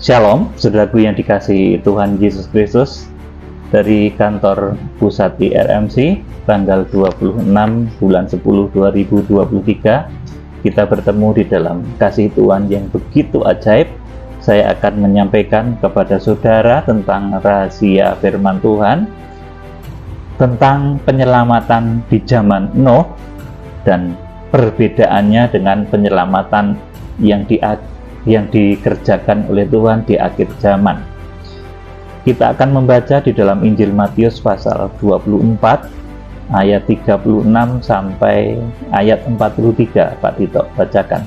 Shalom, saudaraku yang dikasihi Tuhan Yesus Kristus. Dari kantor pusat IRMC, tanggal 26 bulan 10 2023, kita bertemu di dalam kasih Tuhan yang begitu ajaib. Saya akan menyampaikan kepada saudara tentang rahasia firman Tuhan, tentang penyelamatan di zaman Nuh, dan perbedaannya dengan penyelamatan yang dikerjakan oleh Tuhan di akhir zaman. Kita akan membaca di dalam Injil Matius pasal 24 ayat 36 sampai ayat 43. Pak Tito, bacakan.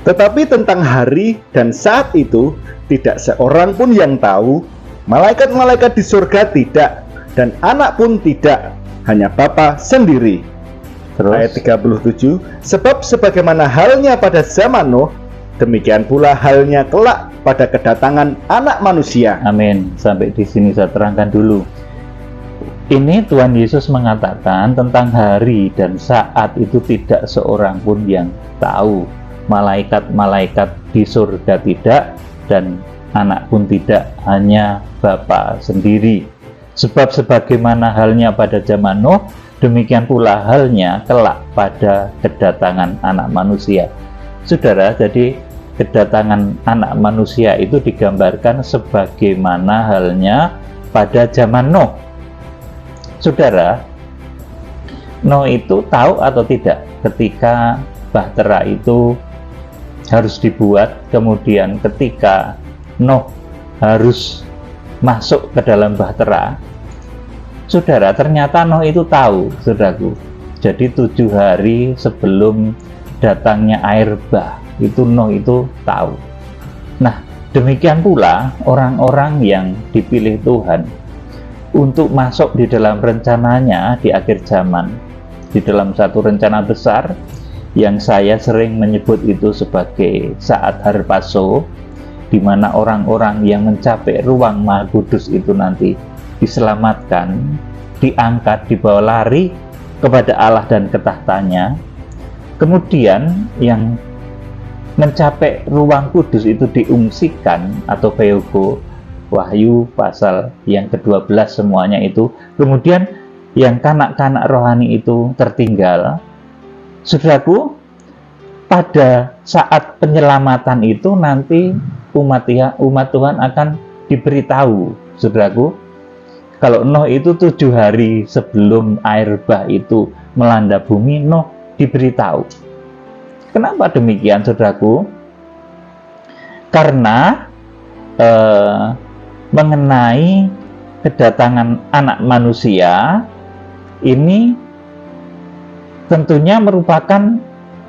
Tetapi tentang hari dan saat itu tidak seorang pun yang tahu, malaikat-malaikat di surga tidak, dan anak pun tidak, hanya Bapa sendiri. Terus Ayat 37, sebab sebagaimana halnya pada zaman Nuh, demikian pula halnya kelak pada kedatangan Anak Manusia. Amin. Sampai di sini saya terangkan dulu. Ini Tuhan Yesus mengatakan tentang hari dan saat itu tidak seorang pun yang tahu. Malaikat-malaikat di surga tidak, dan anak pun tidak, hanya Bapa sendiri. Sebab sebagaimana halnya pada zaman Nuh, demikian pula halnya kelak pada kedatangan Anak Manusia. Saudara, jadi kedatangan Anak Manusia itu digambarkan sebagaimana halnya pada zaman Nuh. Saudara, Nuh itu tahu atau tidak ketika bahtera itu harus dibuat, kemudian ketika Nuh harus masuk ke dalam bahtera? Saudara, ternyata Nuh itu tahu, saudaraku. Jadi 7 hari sebelum datangnya air bah, itu Nuh itu tahu. Nah, demikian pula orang-orang yang dipilih Tuhan untuk masuk di dalam rencananya di akhir zaman, di dalam satu rencana besar yang saya sering menyebut itu sebagai saat harpazo, di mana orang-orang yang mencapai ruang Maha Kudus itu nanti diselamatkan, diangkat, dibawa lari kepada Allah dan ketahtanya. Kemudian yang mencapai ruang kudus itu diungsikan atau beogo, Wahyu pasal yang ke-12 semuanya itu. Kemudian yang kanak-kanak rohani itu tertinggal. Saudaraku, pada saat penyelamatan itu nanti umat Tuhan akan diberitahu. Saudaraku, kalau Nuh itu 7 hari sebelum air bah itu melanda bumi, Nuh diberitahu. Kenapa demikian, saudaraku? Karena mengenai kedatangan Anak Manusia ini tentunya merupakan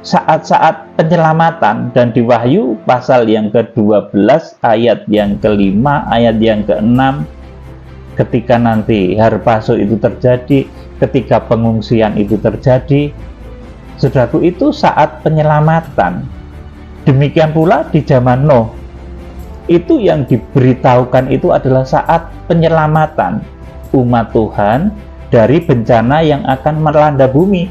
saat-saat penyelamatan, dan di Wahyu pasal yang ke-12 ayat yang ke-5 ayat yang ke-6, ketika nanti harpazo itu terjadi, ketika pengungsian itu terjadi, saudaraku, itu saat penyelamatan. Demikian pula di zaman Nuh, itu yang diberitahukan itu adalah saat penyelamatan umat Tuhan dari bencana yang akan melanda bumi.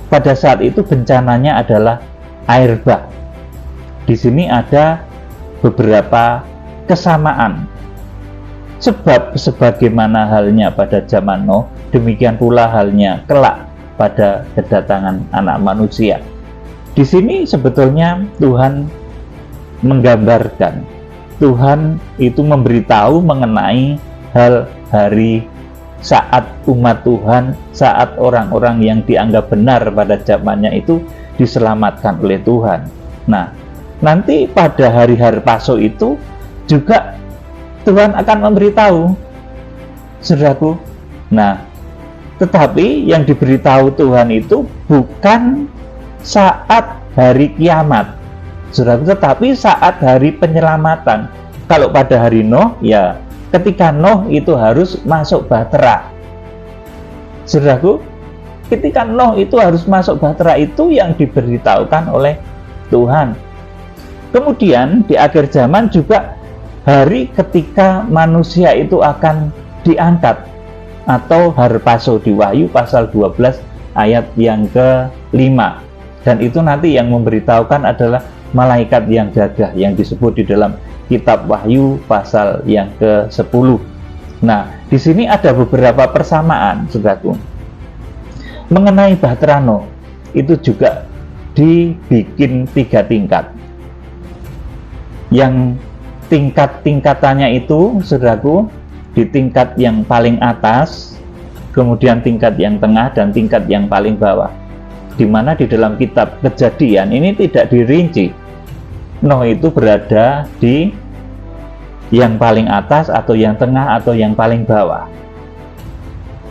Pada saat itu bencananya adalah air bah. Di sini ada beberapa kesamaan. Sebab sebagaimana halnya pada zaman Nuh, demikian pula halnya kelak pada kedatangan Anak Manusia. Di sini sebetulnya Tuhan menggambarkan, Tuhan itu memberitahu mengenai hal hari saat umat Tuhan, saat orang-orang yang dianggap benar pada zamannya itu diselamatkan oleh Tuhan. Nah, nanti pada hari harpazo itu juga Tuhan akan memberitahu, saudaraku. Nah, tetapi yang diberitahu Tuhan itu bukan saat hari kiamat, saudaraku, tetapi saat hari penyelamatan. Kalau pada hari Nuh, ya ketika Nuh itu harus masuk bahtera. Saudaraku, ketika Nuh itu harus masuk bahtera, itu yang diberitahukan oleh Tuhan. Kemudian di akhir zaman juga hari ketika manusia itu akan diangkat, atau harpazo di Wahyu pasal 12 ayat yang ke-5. Dan itu nanti yang memberitahukan adalah malaikat yang gagah yang disebut di dalam kitab Wahyu pasal yang ke-10. Nah, di sini ada beberapa persamaan, saudaraku. Mengenai Bahtera Nuh, itu juga dibikin 3 tingkat. Yang tingkat-tingkatannya itu, saudaraku, di tingkat yang paling atas, kemudian tingkat yang tengah, dan tingkat yang paling bawah. Di mana di dalam kitab Kejadian ini tidak dirinci Nuh itu berada di yang paling atas atau yang tengah atau yang paling bawah.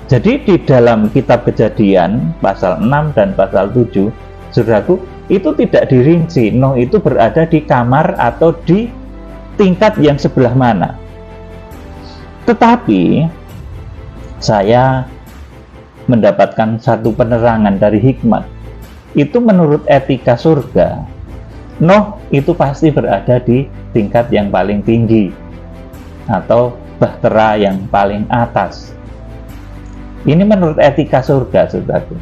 Jadi di dalam kitab Kejadian pasal 6 dan pasal 7, saudaraku, itu tidak dirinci Nuh itu berada di kamar atau di tingkat yang sebelah mana. Tetapi saya mendapatkan satu penerangan dari hikmat. Itu menurut etika surga, Nuh itu pasti berada di tingkat yang paling tinggi atau bahtera yang paling atas. Ini menurut etika surga, saudaraku.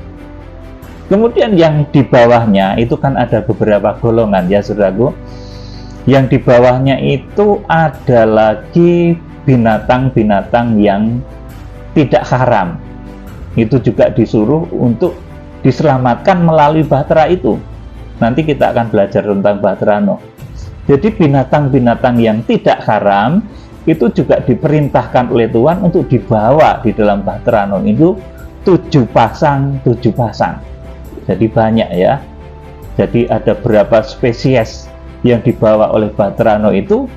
Kemudian yang di bawahnya itu kan ada beberapa golongan, ya saudaraku. Yang di bawahnya itu ada lagi binatang-binatang yang tidak haram. Itu juga disuruh untuk diselamatkan melalui bahtera itu. Nanti kita akan belajar tentang Bahtera Nuh. Jadi binatang-binatang yang tidak haram itu juga diperintahkan oleh Tuhan untuk dibawa di dalam Bahtera Nuh itu 7 pasang. Jadi banyak ya. Jadi ada berapa spesies yang dibawa oleh Bahtera Nuh itu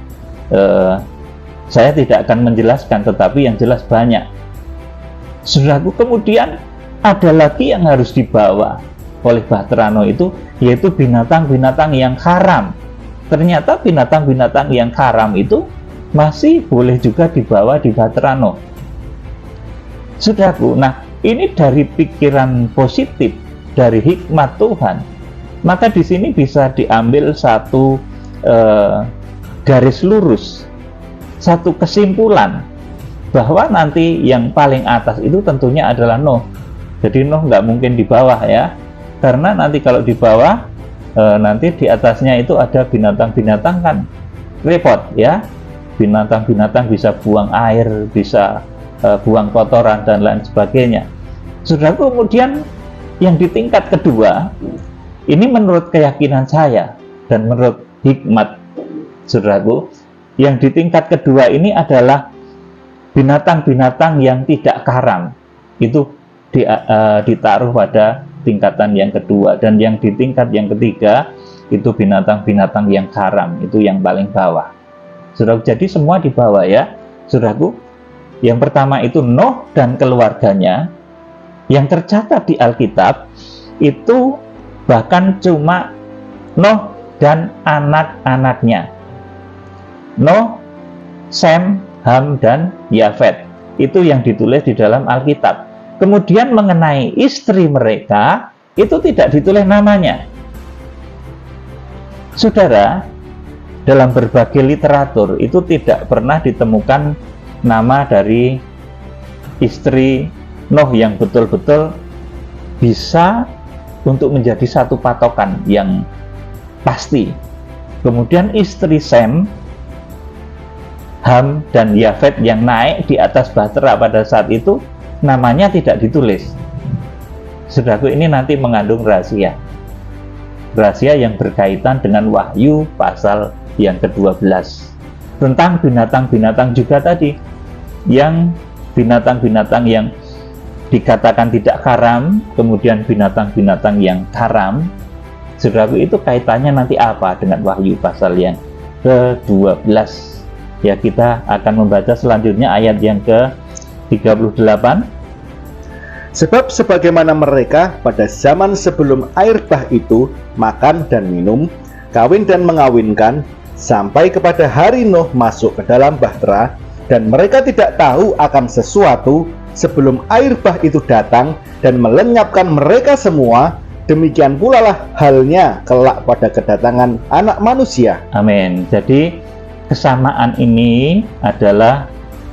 saya tidak akan menjelaskan, tetapi yang jelas banyak. Saudaraku, kemudian ada lagi yang harus dibawa oleh Bahtera Nuh itu, yaitu binatang-binatang yang haram. Ternyata binatang-binatang yang haram itu masih boleh juga dibawa di Bahtera Nuh. Saudaraku, nah ini dari pikiran positif, dari hikmat Tuhan. Maka di sini bisa diambil satu garis lurus, satu kesimpulan, bahwa nanti yang paling atas itu tentunya adalah Nuh. Jadi Nuh nggak mungkin di bawah ya, karena nanti kalau di bawah nanti di atasnya itu ada binatang-binatang, kan repot ya. Binatang-binatang bisa buang air, bisa buang kotoran dan lain sebagainya. Saudaraku, kemudian yang di tingkat kedua ini menurut keyakinan saya dan menurut hikmat, saudaraku, yang di tingkat kedua ini adalah binatang-binatang yang tidak haram. Itu ditaruh pada tingkatan yang kedua, dan yang di tingkat yang ketiga itu binatang-binatang yang haram, itu yang paling bawah. Saudaraku, jadi semua di bawah ya, saudaraku. Yang pertama itu Nuh dan keluarganya, yang tercatat di Alkitab itu bahkan cuma Nuh dan anak-anaknya. Nuh, Sem, Ham, dan Yafet. Itu yang ditulis di dalam Alkitab. Kemudian mengenai istri mereka, itu tidak ditulis namanya. Saudara, dalam berbagai literatur itu tidak pernah ditemukan nama dari istri Nuh yang betul-betul bisa untuk menjadi satu patokan yang pasti. Kemudian istri Sem, Ham, dan Yafet yang naik di atas bahtera pada saat itu, namanya tidak ditulis. Saudaraku, ini nanti mengandung rahasia yang berkaitan dengan Wahyu pasal yang ke-12 tentang binatang-binatang juga tadi, yang binatang-binatang yang dikatakan tidak haram, kemudian binatang-binatang yang haram. Saudaraku, itu kaitannya nanti apa dengan Wahyu pasal yang ke-12? Ya, kita akan membaca selanjutnya ayat yang ke-38. Sebab sebagaimana mereka pada zaman sebelum air bah itu makan dan minum, kawin dan mengawinkan, sampai kepada hari Nuh masuk ke dalam bahtera, dan mereka tidak tahu akan sesuatu sebelum air bah itu datang dan melenyapkan mereka semua, demikian pula lah halnya kelak pada kedatangan Anak Manusia. Amin. Jadi kesamaan ini adalah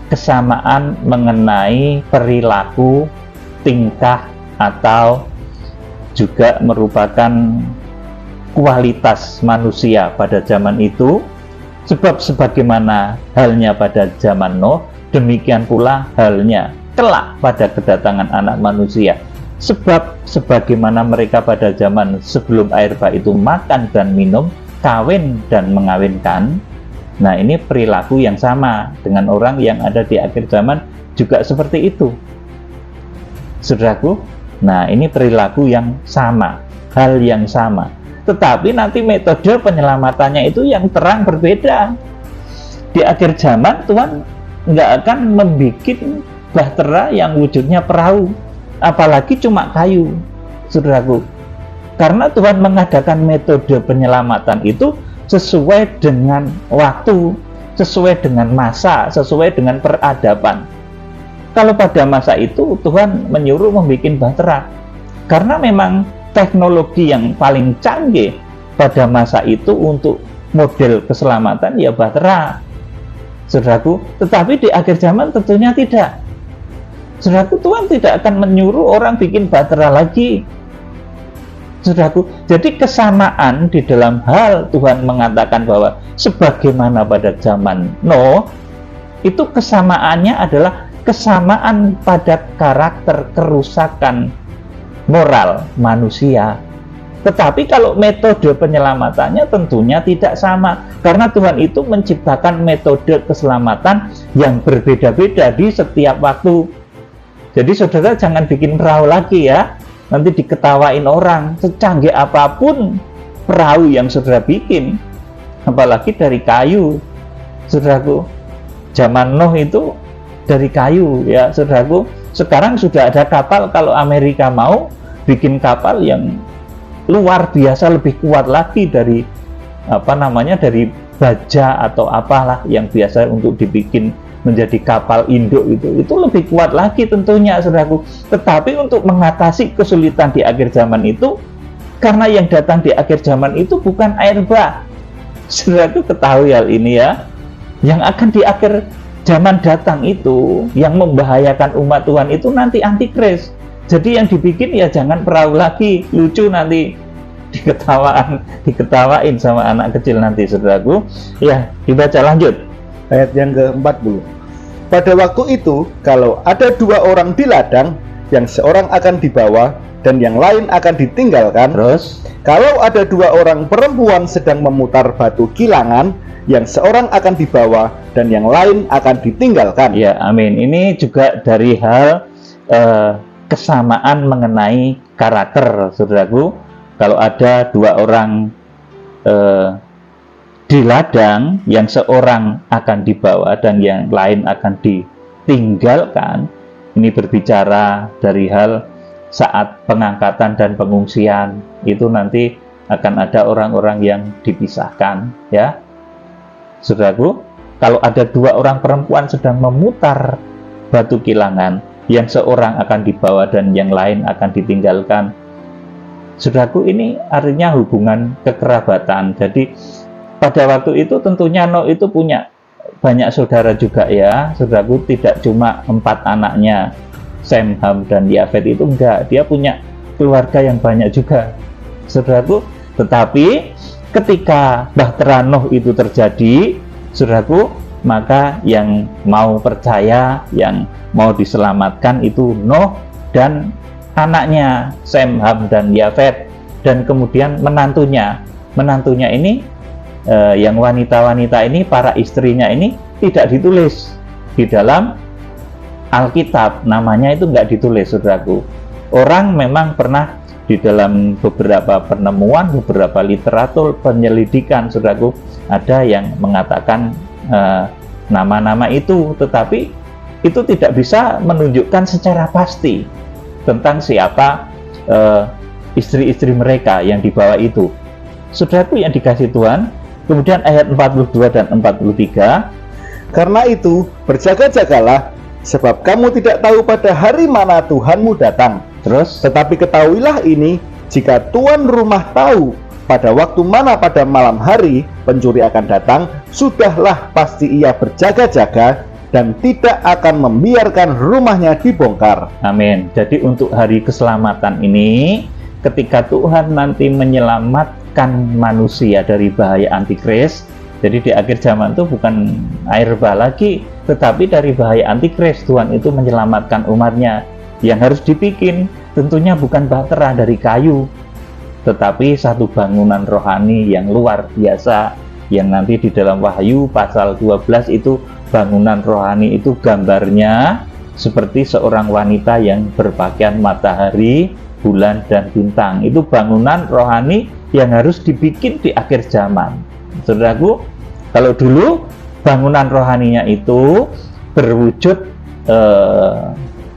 kesamaan mengenai perilaku, tingkah, atau juga merupakan kualitas manusia pada zaman itu, sebab sebagaimana halnya pada zaman Nuh, demikian pula halnya kelak pada kedatangan anak manusia. Sebab sebagaimana mereka pada zaman sebelum air bah itu makan dan minum, kawin dan mengawinkan. Nah, ini perilaku yang sama dengan orang yang ada di akhir zaman juga seperti itu, saudaraku. Nah, ini perilaku yang sama, hal yang sama. Tetapi nanti metode penyelamatannya itu yang terang berbeda. Di akhir zaman Tuhan nggak akan membuat bahtera yang wujudnya perahu, apalagi cuma kayu, saudaraku. Karena Tuhan mengadakan metode penyelamatan itu sesuai dengan waktu, sesuai dengan masa, sesuai dengan peradaban. Kalau pada masa itu Tuhan menyuruh membuat bahtera, karena memang teknologi yang paling canggih pada masa itu untuk model keselamatan ya bahtera, saudaraku. Tetapi di akhir zaman tentunya tidak, saudaraku. Tuhan tidak akan menyuruh orang bikin bahtera lagi, saudaraku. Jadi kesamaan di dalam hal Tuhan mengatakan bahwa sebagaimana pada zaman Nuh, itu kesamaannya adalah kesamaan pada karakter kerusakan moral manusia. Tetapi kalau metode penyelamatannya tentunya tidak sama, karena Tuhan itu menciptakan metode keselamatan yang berbeda-beda di setiap waktu. Jadi saudara jangan bikin perahu lagi ya, nanti diketawain orang. Secanggih apapun perahu yang saudara bikin, apalagi dari kayu, saudaraku. Zaman Nuh itu dari kayu ya, saudaraku. Sekarang sudah ada kapal, kalau Amerika mau bikin kapal yang luar biasa lebih kuat lagi dari dari baja atau apalah yang biasa untuk dibikin menjadi kapal induk, itu lebih kuat lagi tentunya, saudaraku. Tetapi untuk mengatasi kesulitan di akhir zaman itu, karena yang datang di akhir zaman itu bukan air bah, saudaraku, ketahui hal ini ya. Yang akan di akhir zaman datang itu, yang membahayakan umat Tuhan itu nanti antikris. Jadi yang dibikin ya jangan perahu lagi, lucu nanti diketawain sama anak kecil nanti, saudaraku. Ya, dibaca lanjut ayat yang ke-40. Pada waktu itu, kalau ada dua orang di ladang, yang seorang akan dibawa dan yang lain akan ditinggalkan. Terus, kalau ada dua orang perempuan sedang memutar batu kilangan, yang seorang akan dibawa dan yang lain akan ditinggalkan. Ya, amin. Ini juga dari hal kesamaan mengenai karakter, saudaraku. Kalau ada dua orang di ladang, yang seorang akan dibawa dan yang lain akan ditinggalkan, ini berbicara dari hal saat pengangkatan dan pengungsian. Itu nanti akan ada orang-orang yang dipisahkan ya, saudaraku. Kalau ada dua orang perempuan sedang memutar batu kilangan, yang seorang akan dibawa dan yang lain akan ditinggalkan, saudaraku, ini artinya hubungan kekerabatan. Jadi pada waktu itu tentunya Nuh itu punya banyak saudara juga ya, saudaraku. Tidak cuma 4 anaknya, Sem, Ham, dan Yafet itu enggak, dia punya keluarga yang banyak juga, saudaraku. Tetapi ketika bahtera Nuh itu terjadi, saudaraku, maka yang mau percaya, yang mau diselamatkan itu Nuh dan anaknya Sem, Ham, dan Yafet, dan kemudian menantunya. Menantunya ini yang wanita-wanita ini, para istrinya ini tidak ditulis di dalam Alkitab, namanya itu nggak ditulis, saudaraku. Orang memang pernah di dalam beberapa penemuan, beberapa literatur penyelidikan, saudaraku, ada yang mengatakan nama-nama itu, tetapi itu tidak bisa menunjukkan secara pasti tentang siapa istri-istri mereka yang dibawa itu, saudaraku yang dikasih Tuhan. Kemudian ayat 42 dan 43, karena itu berjaga-jagalah, sebab kamu tidak tahu pada hari mana Tuhanmu datang. Terus, tetapi ketahuilah ini, jika tuan rumah tahu pada waktu mana pada malam hari pencuri akan datang, sudahlah pasti ia berjaga-jaga dan tidak akan membiarkan rumahnya dibongkar. amin. Jadi untuk hari keselamatan ini, ketika Tuhan nanti menyelamatkan manusia dari bahaya antikris. Jadi di akhir zaman itu bukan air bah lagi, tetapi dari bahaya antikris Tuhan itu menyelamatkan umatnya. Yang harus dibikin tentunya bukan bahtera dari kayu, tetapi satu bangunan rohani yang luar biasa, yang nanti di dalam Wahyu pasal 12 itu bangunan rohani itu gambarnya seperti seorang wanita yang berpakaian matahari, bulan, dan bintang. Itu bangunan rohani yang harus dibikin di akhir zaman. Saudaraku, kalau dulu bangunan rohaninya itu berwujud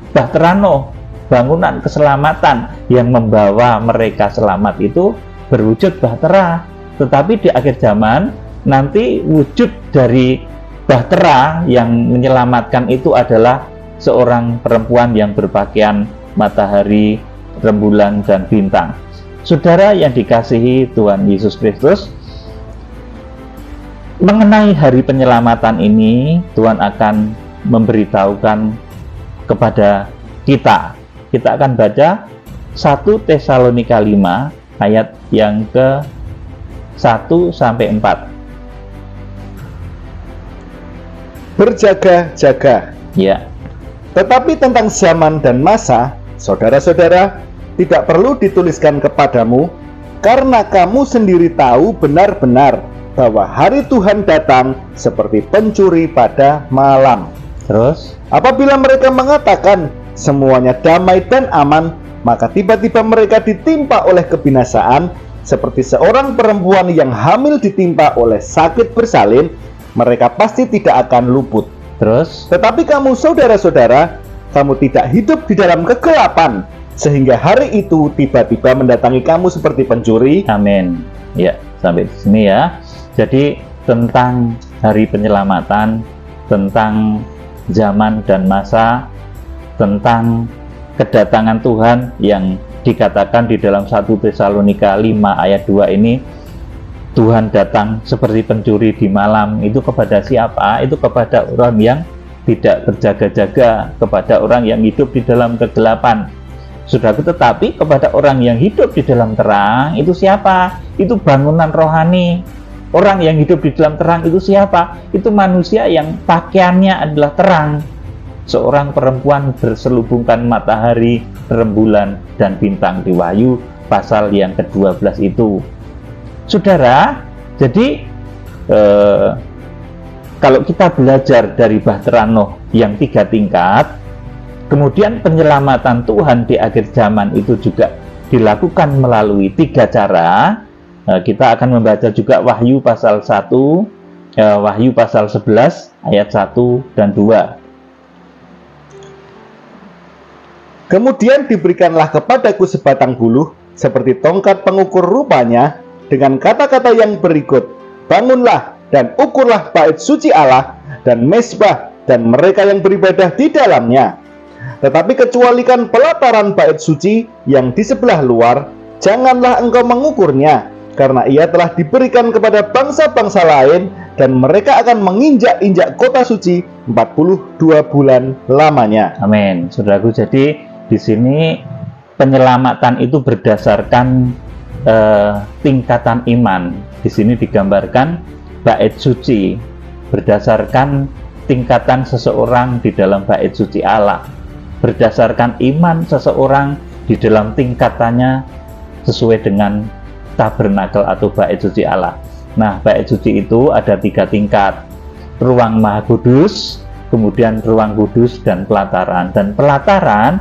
bahtera Nuh, bangunan keselamatan yang membawa mereka selamat itu berwujud bahtera. Tetapi di akhir zaman nanti wujud dari bahtera yang menyelamatkan itu adalah seorang perempuan yang berpakaian matahari, rembulan, dan bintang. Saudara yang dikasihi Tuhan Yesus Kristus, mengenai hari penyelamatan ini Tuhan akan memberitahukan kepada kita. Kita akan baca 1 Tesalonika 5 ayat yang ke 1 sampai 4. Berjaga-jaga. Ya. Tetapi tentang zaman dan masa, saudara-saudara, tidak perlu dituliskan kepadamu, karena kamu sendiri tahu benar-benar bahwa hari Tuhan datang seperti pencuri pada malam. Terus, Apabila mereka mengatakan semuanya damai dan aman, maka tiba-tiba mereka ditimpa oleh kebinasaan, seperti seorang perempuan yang hamil ditimpa oleh sakit bersalin. Mereka pasti tidak akan luput. terus, Tetapi kamu saudara-saudara, kamu tidak hidup di dalam kegelapan, sehingga hari itu tiba-tiba mendatangi kamu seperti pencuri. amin. Ya, sampai di sini ya. Jadi tentang hari penyelamatan, tentang zaman dan masa, tentang kedatangan Tuhan yang dikatakan di dalam 1 Tesalonika 5 ayat 2 ini, Tuhan datang seperti pencuri di malam. Itu kepada siapa? Itu kepada orang yang tidak berjaga-jaga, kepada orang yang hidup di dalam kegelapan. Saudaraku, tetapi kepada orang yang hidup di dalam terang, itu siapa? Itu bangunan rohani. Orang yang hidup di dalam terang itu siapa? Itu manusia yang pakaiannya adalah terang. Seorang perempuan berselubungkan matahari, rembulan, dan bintang di Wahyu pasal yang ke-12 itu. Saudara, jadi kalau kita belajar dari bahtera Nuh yang 3 tingkat, kemudian penyelamatan Tuhan di akhir zaman itu juga dilakukan melalui 3 cara. Kita akan membaca juga Wahyu pasal 1, Wahyu pasal 11 ayat 1 dan 2. Kemudian diberikanlah kepadaku sebatang buluh, seperti tongkat pengukur rupanya, dengan kata-kata yang berikut, bangunlah dan ukurlah bait suci Allah dan mezbah dan mereka yang beribadah di dalamnya. Tetapi kecualikan pelataran bait suci yang di sebelah luar, janganlah engkau mengukurnya, karena ia telah diberikan kepada bangsa-bangsa lain, dan mereka akan menginjak-injak kota suci 42 bulan lamanya. Amin. Saudaraku, jadi di sini penyelamatan itu berdasarkan tingkatan iman. Di sini digambarkan bait suci berdasarkan tingkatan seseorang di dalam bait suci Allah, berdasarkan iman seseorang di dalam tingkatannya sesuai dengan tabernakel atau bait suci Allah. Nah, bait suci itu ada 3 tingkat: ruang maha kudus, kemudian ruang kudus, dan pelataran. Dan pelataran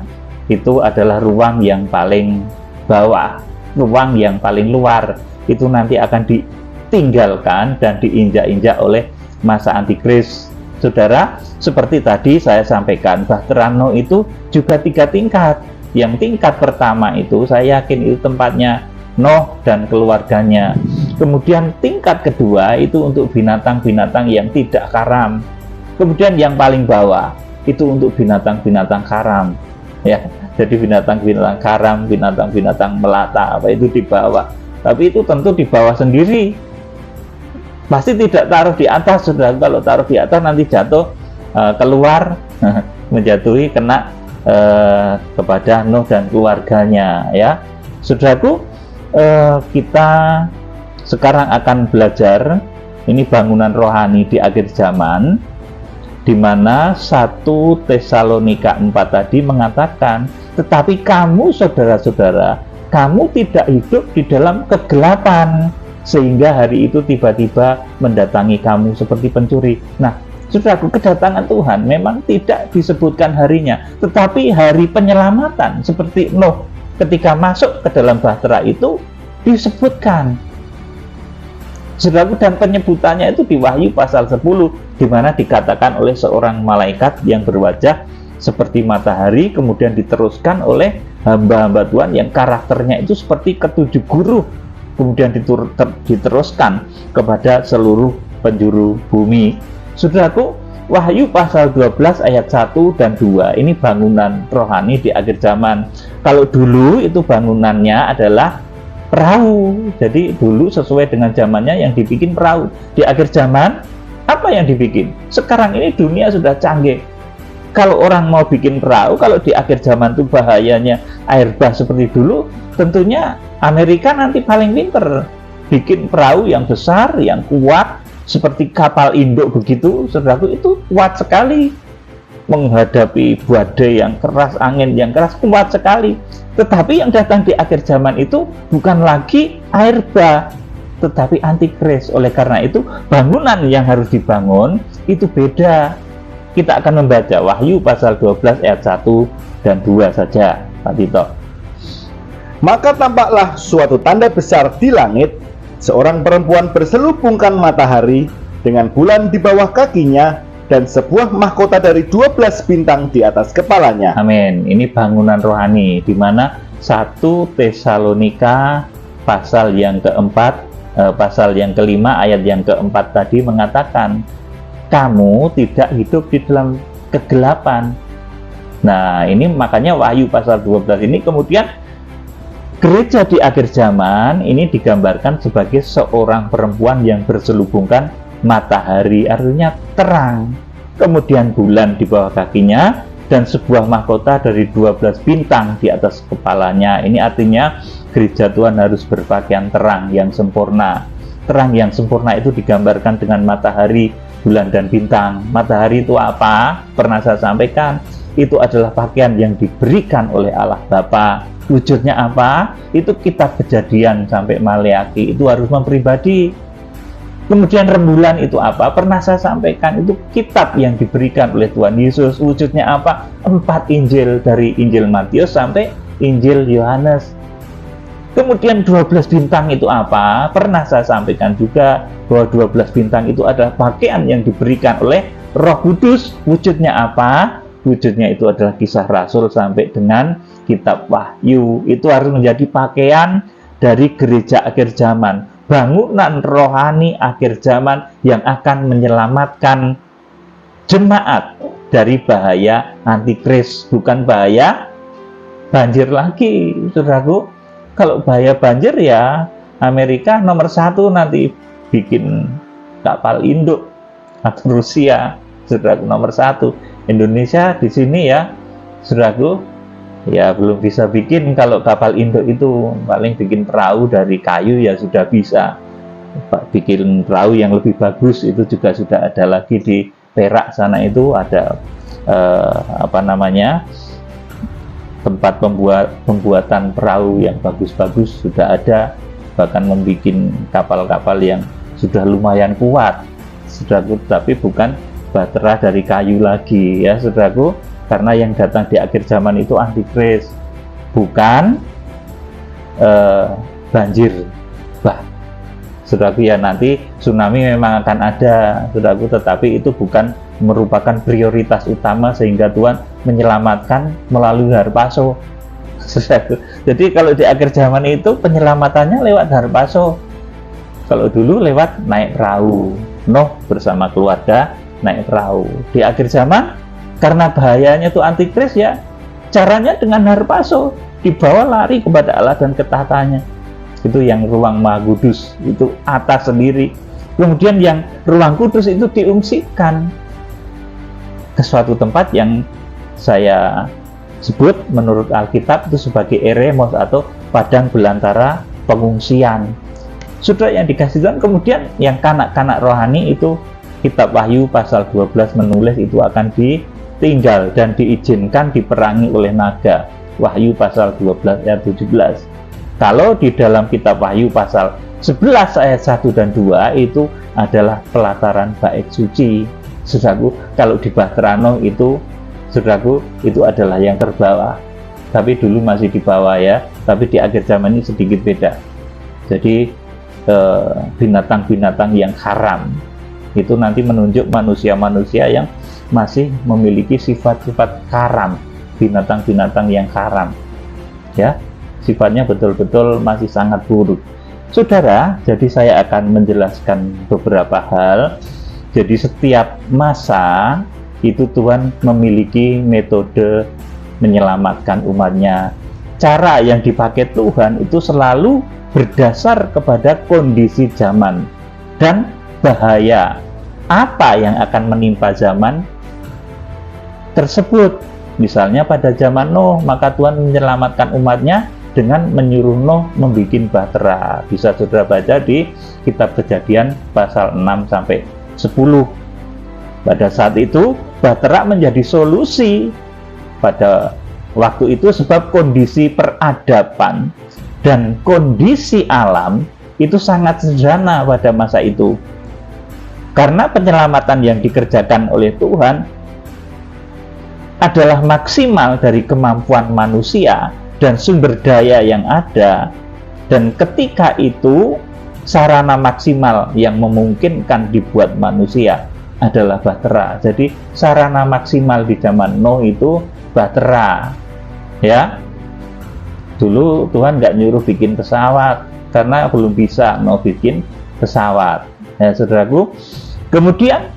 itu adalah ruang yang paling bawah, ruang yang paling luar. Itu nanti akan ditinggalkan dan diinjak-injak oleh masa antikris. Saudara, seperti tadi saya sampaikan, bahtera Nuh itu juga 3 tingkat. Yang tingkat pertama itu saya yakin itu tempatnya Nuh dan keluarganya. Kemudian tingkat kedua itu untuk binatang-binatang yang tidak karam. Kemudian yang paling bawah itu untuk binatang-binatang karam. Ya, jadi binatang-binatang karam, binatang-binatang melata, apa itu di bawah. Tapi itu tentu di bawah sendiri. Pasti tidak taruh di atas, sudah. Kalau taruh di atas nanti jatuh keluar, menjatuhi kena kepada Nuh dan keluarganya, ya. Saudaraku, kita sekarang akan belajar ini bangunan rohani di akhir zaman, di mana 1 Tesalonika 4 tadi mengatakan, tetapi kamu saudara-saudara, kamu tidak hidup di dalam kegelapan, sehingga hari itu tiba-tiba mendatangi kamu seperti pencuri. Nah, saudaraku, kedatangan Tuhan memang tidak disebutkan harinya, tetapi hari penyelamatan seperti Nuh ketika masuk ke dalam bahtera itu disebutkan. Saudaraku, dan penyebutannya itu di Wahyu pasal 10, di mana dikatakan oleh seorang malaikat yang berwajah seperti matahari, kemudian diteruskan oleh hamba-hamba Tuhan yang karakternya itu seperti ketujuh guru, kemudian diteruskan kepada seluruh penjuru bumi. Saudaraku, Wahyu pasal 12 ayat 1 dan 2 ini bangunan rohani di akhir zaman. Kalau dulu itu bangunannya adalah perahu, jadi dulu sesuai dengan zamannya yang dibikin perahu. Di akhir zaman apa yang dibikin? Sekarang ini dunia sudah canggih. Kalau orang mau bikin perahu, kalau di akhir zaman itu bahayanya air bah seperti dulu, tentunya Amerika nanti paling pinter bikin perahu yang besar, yang kuat, seperti kapal induk begitu. Saudaraku, itu kuat sekali menghadapi badai yang keras, angin yang keras, kuat sekali. Tetapi yang datang di akhir zaman itu bukan lagi air bah, tetapi antikris. Oleh karena itu, bangunan yang harus dibangun itu beda. Kita akan membaca Wahyu pasal 12 ayat 1 dan 2 saja, Pak Tito. Maka tampaklah suatu tanda besar di langit, seorang perempuan berselubungkan matahari dengan bulan di bawah kakinya, dan sebuah mahkota dari 12 bintang di atas kepalanya. Amin. Ini bangunan rohani, di mana 1 Tesalonika pasal yang keempat, pasal yang kelima, ayat yang keempat tadi mengatakan, kamu tidak hidup di dalam kegelapan. Nah, ini makanya Wahyu pasal 12 ini kemudian gereja di akhir zaman ini digambarkan sebagai seorang perempuan yang berselubungkan matahari, artinya terang, kemudian bulan di bawah kakinya, dan sebuah mahkota dari 12 bintang di atas kepalanya. Ini artinya gereja Tuhan harus berpakaian terang yang sempurna. Terang yang sempurna itu digambarkan dengan matahari, bulan, dan bintang. Matahari itu apa? Pernah saya sampaikan, itu adalah pakaian yang diberikan oleh Allah Bapa. Wujudnya apa? Itu kitab Kejadian sampai Maleaki, itu harus mempribadi. Kemudian rembulan itu apa? Pernah saya sampaikan, itu kitab yang diberikan oleh Tuhan Yesus. Wujudnya apa? 4 Injil, dari Injil Matius sampai Injil Yohanes. Kemudian 12 bintang itu apa? Pernah saya sampaikan juga bahwa 12 bintang itu adalah pakaian yang diberikan oleh Roh Kudus. Wujudnya apa? Wujudnya itu adalah Kisah Rasul sampai dengan kitab Wahyu. Itu harus menjadi pakaian dari gereja akhir zaman, bangunan rohani akhir zaman yang akan menyelamatkan jemaat dari bahaya antikris, bukan bahaya banjir lagi, saudaraku. Kalau bahaya banjir ya Amerika nomor 1 nanti bikin kapal induk, atau Rusia, saudaraku, nomor 1. Indonesia di sini ya, saudaraku, ya belum bisa bikin. Kalau kapal induk itu paling bikin perahu dari kayu ya sudah bisa. Bikin perahu yang lebih bagus itu juga sudah ada lagi di Perak sana, itu ada tempat pembuatan perahu yang bagus-bagus sudah ada, bahkan membuat kapal-kapal yang sudah lumayan kuat, saudaraku, tapi bukan bahtera dari kayu lagi ya, saudaraku. Karena yang datang di akhir zaman itu antikris, bukan banjir bah, saudaraku. Ya nanti tsunami memang akan ada, saudaraku, tetapi itu bukan merupakan prioritas utama sehingga Tuhan menyelamatkan melalui harpaso, saudaraku. Jadi kalau di akhir zaman itu penyelamatannya lewat harpaso. Kalau dulu lewat naik perahu, Nuh bersama keluarga naik perahu. Di akhir zaman, karena bahayanya itu antikris ya, caranya dengan harpaso, dibawa lari kepada Allah dan ketahatannya. Itu yang ruang Maha Kudus, itu atas sendiri. Kemudian yang ruang kudus itu diungsikan ke suatu tempat yang saya sebut menurut Alkitab itu sebagai eremos atau padang belantara pengungsian. Sudah yang dikasih Tuhan, kemudian yang kanak-kanak rohani itu kitab Wahyu pasal 12 menulis itu akan ditinggal dan diizinkan diperangi oleh naga. Wahyu pasal 12 ayat 17. Kalau di dalam kitab Wahyu pasal 11 ayat 1 dan 2 itu adalah pelataran bait suci. Saudaraku, kalau di Bahtera Noh itu, saudaraku, itu adalah yang terbawah. Tapi dulu masih di bawah ya, tapi di akhir zaman ini sedikit beda. Jadi binatang-binatang yang haram itu nanti menunjuk manusia-manusia yang masih memiliki sifat-sifat haram, binatang-binatang yang haram ya, sifatnya betul-betul masih sangat buruk. Saudara, jadi saya akan menjelaskan beberapa hal. Jadi setiap masa itu Tuhan memiliki metode menyelamatkan umatnya. Cara yang dipakai Tuhan itu selalu berdasar kepada kondisi zaman dan bahaya apa yang akan menimpa zaman tersebut. Misalnya pada zaman Nuh, maka Tuhan menyelamatkan umatnya dengan menyuruh Nuh membuat bahtera. Bisa saudara baca di kitab Kejadian pasal 6 sampai 10. Pada saat itu bahtera menjadi solusi pada waktu itu sebab kondisi peradaban dan kondisi alam itu sangat sederhana pada masa itu. Karena penyelamatan yang dikerjakan oleh Tuhan adalah maksimal dari kemampuan manusia dan sumber daya yang ada, dan ketika itu sarana maksimal yang memungkinkan dibuat manusia adalah bahtera. Jadi sarana maksimal di zaman Nuh itu bahtera ya. Dulu Tuhan nggak nyuruh bikin pesawat karena belum bisa mau bikin pesawat ya saudaraku. Kemudian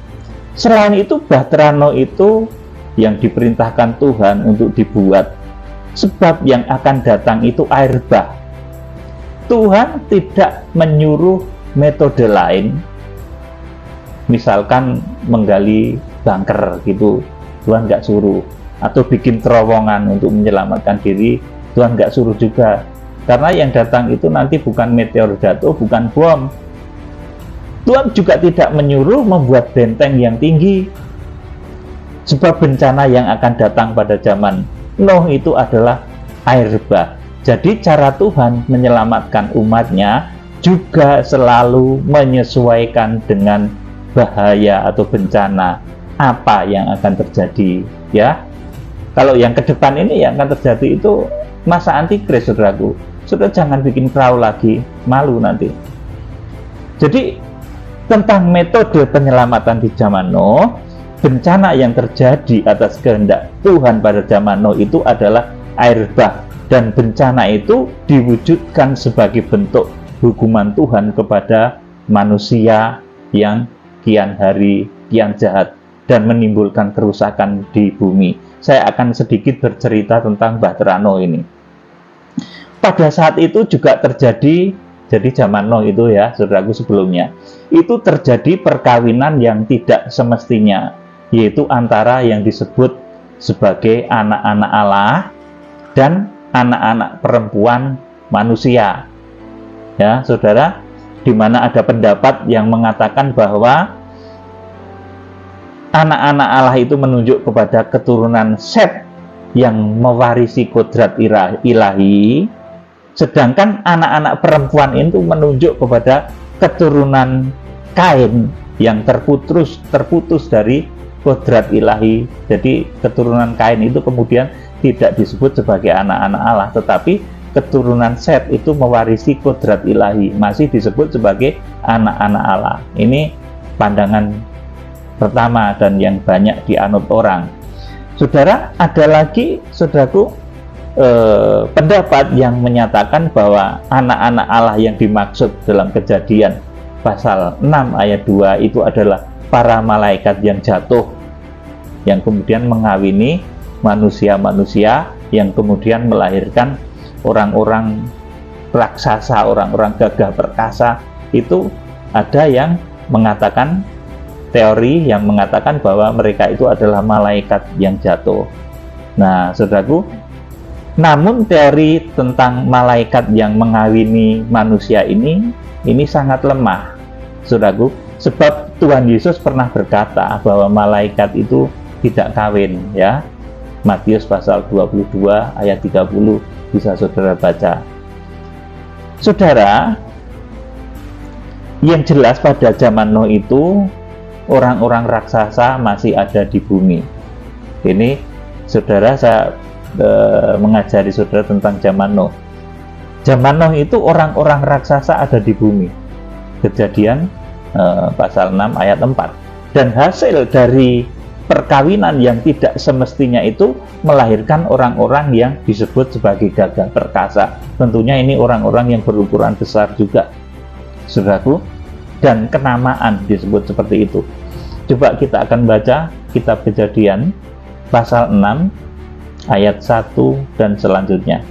selain itu bahtera Nuh itu yang diperintahkan Tuhan untuk dibuat sebab yang akan datang itu air bah. Tuhan tidak menyuruh metode lain, misalkan menggali bunker gitu, Tuhan nggak suruh, atau bikin terowongan untuk menyelamatkan diri, Tuhan nggak suruh juga. Karena yang datang itu nanti bukan meteor jatuh, bukan bom. Tuhan juga tidak menyuruh membuat benteng yang tinggi, sebab bencana yang akan datang pada zaman Nuh itu adalah air bah. Jadi cara Tuhan menyelamatkan umatnya juga selalu menyesuaikan dengan bahaya atau bencana apa yang akan terjadi ya. Kalau yang ke depan ini yang akan terjadi itu masa antikris, saudaraku. Sudah jangan bikin perahu lagi, malu nanti. Jadi tentang metode penyelamatan di zaman Nuh, bencana yang terjadi atas kehendak Tuhan pada zaman Nuh itu adalah air bah, dan bencana itu diwujudkan sebagai bentuk hukuman Tuhan kepada manusia yang kian hari kian jahat dan menimbulkan kerusakan di bumi. Saya akan sedikit bercerita tentang bahtera Nuh ini. Pada saat itu juga terjadi, jadi zaman Nuh itu ya, saudaraku, sebelumnya itu terjadi perkawinan yang tidak semestinya, yaitu antara yang disebut sebagai anak-anak Allah dan anak-anak perempuan manusia. Ya, saudara, di mana ada pendapat yang mengatakan bahwa anak-anak Allah itu menunjuk kepada keturunan Set yang mewarisi kodrat ilahi, sedangkan anak-anak perempuan itu menunjuk kepada keturunan Kain yang terputus dari kodrat ilahi. Jadi keturunan Kain itu kemudian tidak disebut sebagai anak-anak Allah, tetapi keturunan Set itu mewarisi kodrat ilahi, masih disebut sebagai anak-anak Allah. Ini pandangan pertama dan yang banyak dianut orang. Saudara, ada lagi, saudaraku, pendapat yang menyatakan bahwa anak-anak Allah yang dimaksud dalam Kejadian pasal 6 ayat 2 itu adalah para malaikat yang jatuh, yang kemudian mengawini manusia-manusia, yang kemudian melahirkan orang-orang raksasa, orang-orang gagah perkasa. Itu ada yang mengatakan, teori yang mengatakan bahwa mereka itu adalah malaikat yang jatuh. Nah, saudaraku, Namun teori tentang malaikat yang mengawini manusia ini sangat lemah, saudaraku, sebab Tuhan Yesus pernah berkata bahwa malaikat itu tidak kawin, ya. Matius pasal 22 ayat 30 bisa saudara baca. Saudara, yang jelas pada zaman Nuh itu orang-orang raksasa masih ada di bumi. Ini saudara, saya mengajari saudara tentang zaman Nuh. Zaman Nuh itu orang-orang raksasa ada di bumi. Kejadian pasal 6 ayat 4. Dan hasil dari perkawinan yang tidak semestinya itu melahirkan orang-orang yang disebut sebagai gagah perkasa. Tentunya ini orang-orang yang berukuran besar juga, saudaraku, dan kenamaan disebut seperti itu. Coba kita akan baca kitab Kejadian pasal 6 ayat 1 dan selanjutnya.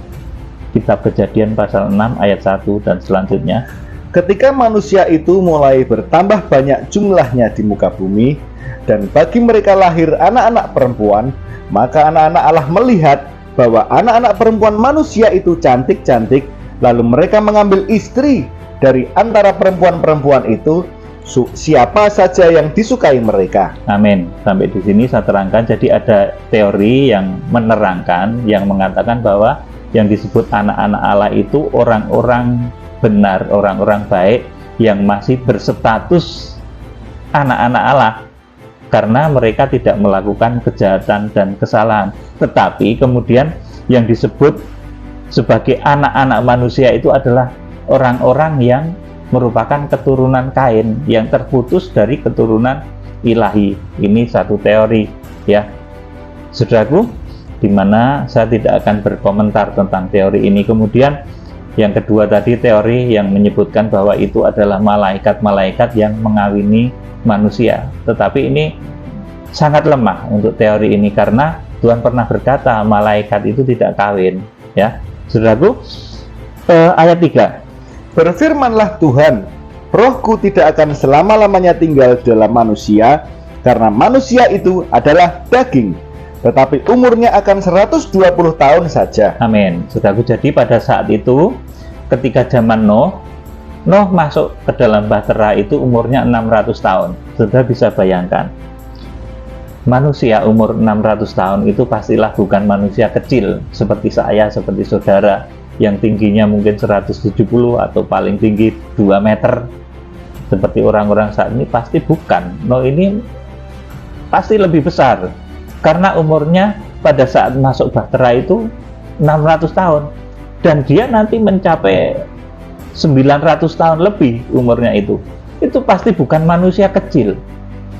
Kitab Kejadian pasal 6 ayat 1 dan selanjutnya. Ketika manusia itu mulai bertambah banyak jumlahnya di muka bumi, dan bagi mereka lahir anak-anak perempuan, maka anak-anak Allah melihat bahwa anak-anak perempuan manusia itu cantik-cantik, lalu mereka mengambil istri dari antara perempuan-perempuan itu, siapa saja yang disukai mereka. Amin. Sampai di sini saya terangkan. Jadi ada teori yang menerangkan, yang mengatakan bahwa yang disebut anak-anak Allah itu orang-orang benar, orang-orang baik yang masih berstatus anak-anak Allah, karena mereka tidak melakukan kejahatan dan kesalahan. Tetapi kemudian yang disebut sebagai anak-anak manusia itu adalah orang-orang yang merupakan keturunan Kain, yang terputus dari keturunan ilahi. Ini satu teori, ya saudaraku, dimana saya tidak akan berkomentar tentang teori ini. Kemudian yang kedua tadi, teori yang menyebutkan bahwa itu adalah malaikat-malaikat yang mengawini manusia. Tetapi ini sangat lemah untuk teori ini, karena Tuhan pernah berkata malaikat itu tidak kawin, ya saudaraku. Ayat 3. Berfirmanlah Tuhan, rohku tidak akan selama-lamanya tinggal dalam manusia, karena manusia itu adalah daging, tetapi umurnya akan 120 tahun saja. Amin. Saudaraku, jadi pada saat itu ketika zaman Nuh masuk ke dalam bahtera itu umurnya 600 tahun. Saudara bisa bayangkan, manusia umur 600 tahun itu pastilah bukan manusia kecil seperti saya, seperti saudara yang tingginya mungkin 170 atau paling tinggi 2 meter seperti orang-orang saat ini. Pasti bukan. Nuh ini pasti lebih besar, karena umurnya pada saat masuk bahtera itu 600 tahun, dan dia nanti mencapai 900 tahun lebih umurnya itu pasti bukan manusia kecil.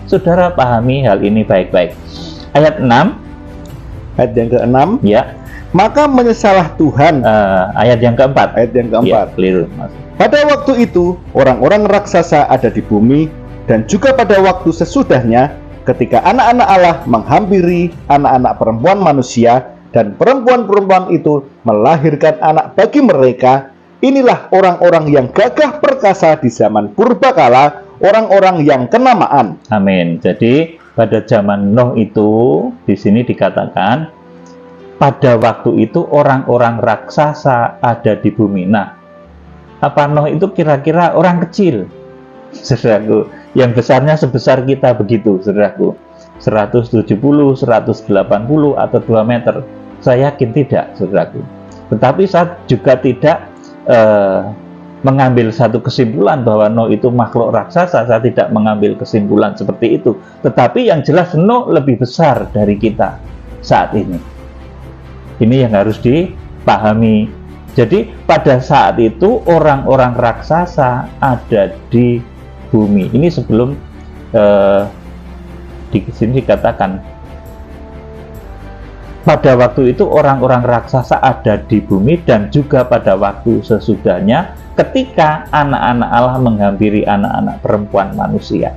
Saudara pahami hal ini baik-baik. Ayat 6. Ayat yang ke-6, ya. Maka menyesalah Tuhan. Ayat yang keempat. Ayat yang keempat. Ya, keliru, Mas. Pada waktu itu orang-orang raksasa ada di bumi, dan juga pada waktu sesudahnya, ketika anak-anak Allah menghampiri anak-anak perempuan manusia, dan perempuan-perempuan itu melahirkan anak bagi mereka. Inilah orang-orang yang gagah perkasa di zaman purbakala, orang-orang yang kenamaan. Amin. Jadi pada zaman Nuh itu di sini dikatakan pada waktu itu orang-orang raksasa ada di bumi. Nah, apa Nuh itu kira-kira orang kecil, saudaraku, yang besarnya sebesar kita begitu, saudaraku, 170, 180 atau 2 meter? Saya yakin tidak, saudaraku. Tetapi saya juga tidak mengambil satu kesimpulan bahwa Nuh itu makhluk raksasa. Saya tidak mengambil kesimpulan seperti itu. Tetapi yang jelas Nuh lebih besar dari kita saat ini. Ini yang harus dipahami. Jadi pada saat itu orang-orang raksasa ada di bumi. Ini sebelum di sini dikatakan pada waktu itu orang-orang raksasa ada di bumi, dan juga pada waktu sesudahnya ketika anak-anak Allah menghampiri anak-anak perempuan manusia.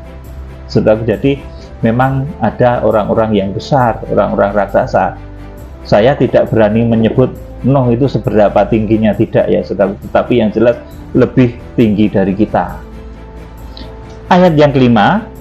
Sudah, jadi memang ada orang-orang yang besar, orang-orang raksasa. Saya tidak berani menyebut Nuh itu seberapa tingginya, tidak ya saudara, tetapi yang jelas lebih tinggi dari kita. Ayat yang kelima.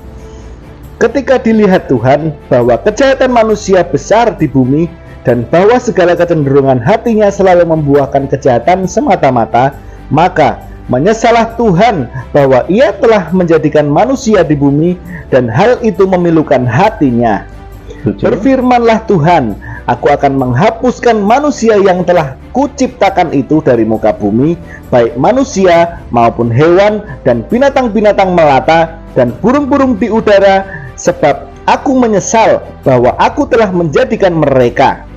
Ketika dilihat Tuhan bahwa kejahatan manusia besar di bumi, dan bahwa segala kecenderungan hatinya selalu membuahkan kejahatan semata-mata, maka menyesallah Tuhan bahwa Ia telah menjadikan manusia di bumi dan hal itu memilukan hatinya. Berfirmanlah Tuhan, aku akan menghapuskan manusia yang telah kuciptakan itu dari muka bumi, baik manusia maupun hewan dan binatang-binatang melata dan burung-burung di udara, sebab aku menyesal bahwa aku telah menjadikan mereka.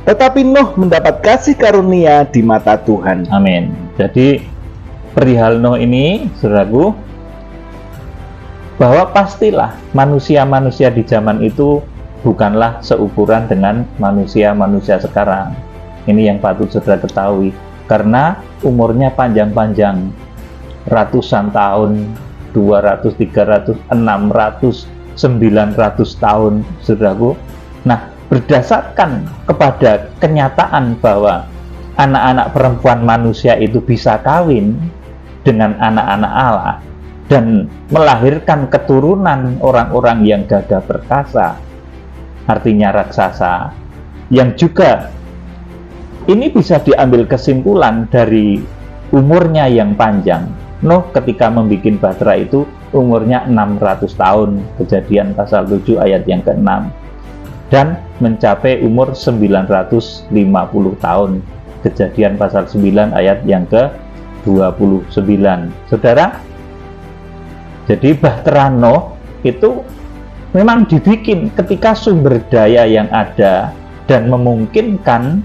Tetapi Nuh mendapat kasih karunia di mata Tuhan. Amin. Jadi perihal Nuh ini, saudaraku, bahwa pastilah manusia-manusia di zaman itu bukanlah seukuran dengan manusia-manusia sekarang. Ini yang patut saudara ketahui, karena umurnya panjang-panjang, ratusan tahun, 200, 300, 600, 900 tahun, saudaraku. Nah, berdasarkan kepada kenyataan bahwa anak-anak perempuan manusia itu bisa kawin dengan anak-anak Allah dan melahirkan keturunan orang-orang yang gagah perkasa, artinya raksasa, yang juga ini bisa diambil kesimpulan dari umurnya yang panjang. Nuh ketika membuat bahtera itu umurnya 600 tahun, Kejadian pasal 7 ayat yang ke-6, dan mencapai umur 950 tahun, Kejadian pasal 9 ayat yang ke-29. Saudara, jadi bahtera Nuh itu memang dibikin ketika sumber daya yang ada dan memungkinkan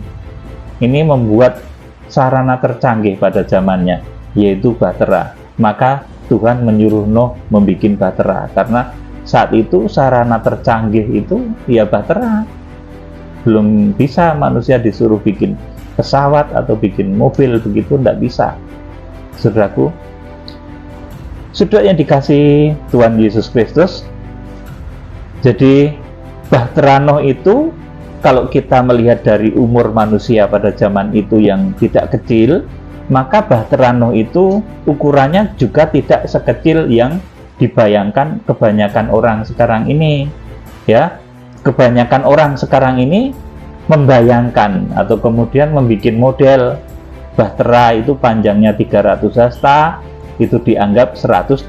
ini membuat sarana tercanggih pada zamannya, yaitu bahtera. Maka Tuhan menyuruh Nuh membuat bahtera, karena saat itu sarana tercanggih itu ya bahtera. Belum bisa manusia disuruh bikin pesawat atau bikin mobil, begitu tidak bisa. Saudaraku, sudah yang dikasih Tuhan Yesus Kristus, jadi bahtera Nuh itu, kalau kita melihat dari umur manusia pada zaman itu yang tidak kecil, maka bahtera Nuh itu ukurannya juga tidak sekecil yang dibayangkan kebanyakan orang sekarang ini. Ya, kebanyakan orang sekarang ini membayangkan atau kemudian membuat model bahtera itu panjangnya 300 hasta, itu dianggap 133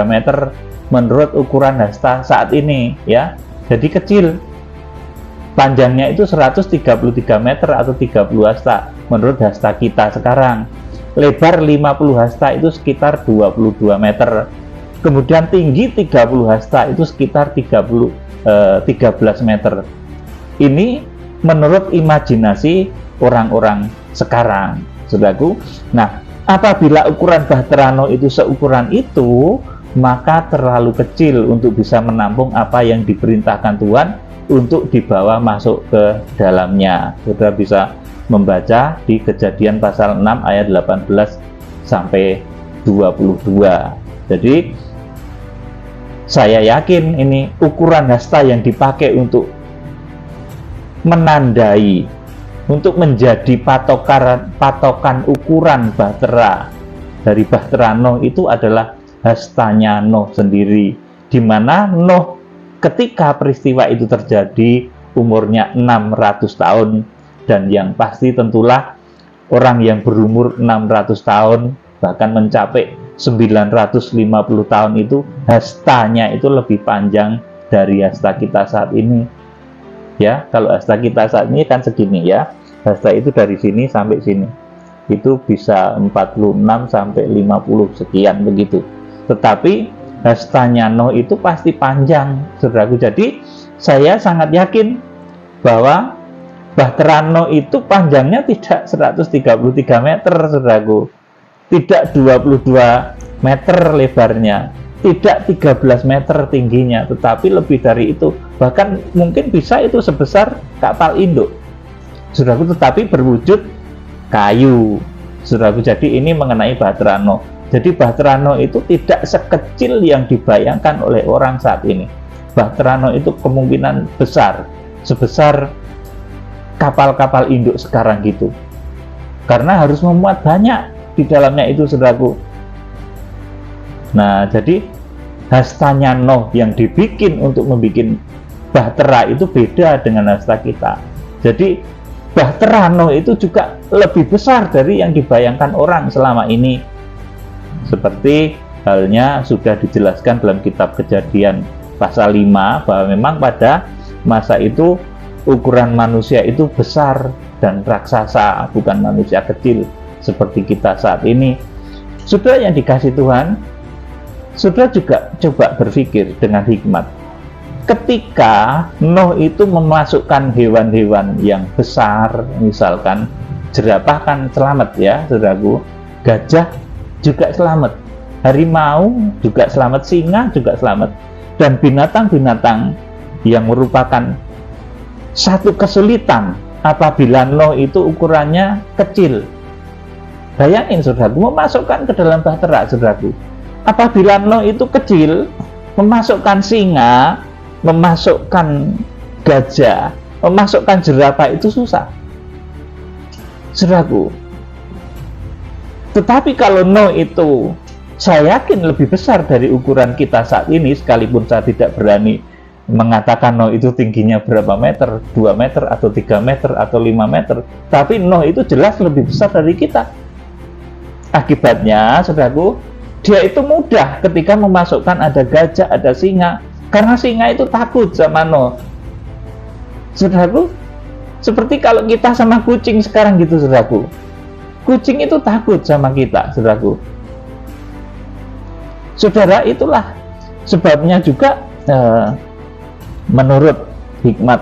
meter menurut ukuran hasta saat ini, ya. Jadi kecil. Panjangnya itu 133 meter atau 30 hasta menurut hasta kita sekarang. Lebar 50 hasta itu sekitar 22 meter. Kemudian tinggi 30 hasta itu sekitar 13 meter. Ini menurut imajinasi orang-orang sekarang, saudaraku. Nah, apabila ukuran bahtera Nuh itu seukuran itu, maka terlalu kecil untuk bisa menampung apa yang diperintahkan Tuhan untuk dibawa masuk ke dalamnya. Saudara bisa membaca di Kejadian pasal 6 ayat 18 sampai 22. Jadi saya yakin ini ukuran hasta yang dipakai untuk menandai, untuk menjadi patokan ukuran bahtera dari bahtera Nuh itu adalah hastanya Nuh sendiri, di mana Nuh ketika peristiwa itu terjadi umurnya 600 tahun, dan yang pasti tentulah orang yang berumur 600 tahun bahkan mencapai 950 tahun itu hastanya itu lebih panjang dari hasta kita saat ini. Ya, kalau hasta kita saat ini kan segini ya. Hasta itu dari sini sampai sini. Itu bisa 46 sampai 50 sekian begitu. Tetapi hastanya Nuh itu pasti panjang, saudaraku. Jadi saya sangat yakin bahwa bahtera Nuh itu panjangnya tidak 133 meter, saudaraku. Tidak 22 meter lebarnya, tidak 13 meter tingginya, tetapi lebih dari itu. Bahkan mungkin bisa itu sebesar kapal induk, saudaraku, tetapi berwujud kayu, saudaraku. Jadi ini mengenai bahtera Nuh. Jadi bahtera Nuh itu tidak sekecil yang dibayangkan oleh orang saat ini. Bahtera Nuh itu kemungkinan besar sebesar kapal-kapal induk sekarang gitu, karena harus memuat banyak di dalamnya itu, saudaraku. Nah, jadi hastanya Nuh yang dibikin untuk membuat bahtera itu beda dengan hasta kita. Jadi bahtera Nuh itu juga lebih besar dari yang dibayangkan orang selama ini. Seperti halnya sudah dijelaskan dalam kitab Kejadian pasal 5 bahwa memang pada masa itu ukuran manusia itu besar dan raksasa, bukan manusia kecil seperti kita saat ini. Saudara yang dikasih Tuhan, saudara juga coba berpikir dengan hikmat. Ketika Nuh itu memasukkan hewan-hewan yang besar, misalkan jerapah kan selamat ya, saudaraku, gajah juga selamat, harimau juga selamat, singa juga selamat, dan binatang-binatang yang merupakan satu kesulitan apabila Nuh itu ukurannya kecil. Bayangin saudaraku, memasukkan ke dalam bahtera, saudaraku. Apabila Nuh itu kecil, memasukkan singa, memasukkan gajah, memasukkan jerapah itu susah, saudaraku. Tetapi kalau Nuh itu, saya yakin lebih besar dari ukuran kita saat ini, sekalipun saya tidak berani mengatakan Nuh itu tingginya berapa meter, 2 meter, atau 3 meter, atau 5 meter. Tapi Nuh itu jelas lebih besar dari kita. Akibatnya, saudaraku, dia itu mudah ketika memasukkan ada gajah, ada singa. Karena singa itu takut sama Nuh. Saudaraku, seperti kalau kita sama kucing sekarang gitu, saudaraku. Kucing itu takut sama kita, saudaraku. Saudara, itulah sebabnya juga menurut hikmat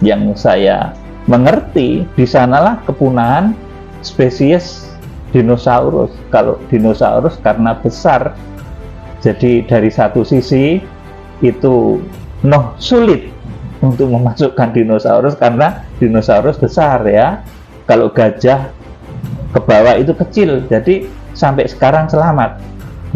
yang saya mengerti, di sanalah kepunahan spesies dinosaurus. Kalau dinosaurus karena besar, jadi dari satu sisi itu Nuh sulit untuk memasukkan dinosaurus karena dinosaurus besar ya. Kalau gajah ke bawah itu kecil, jadi sampai sekarang selamat.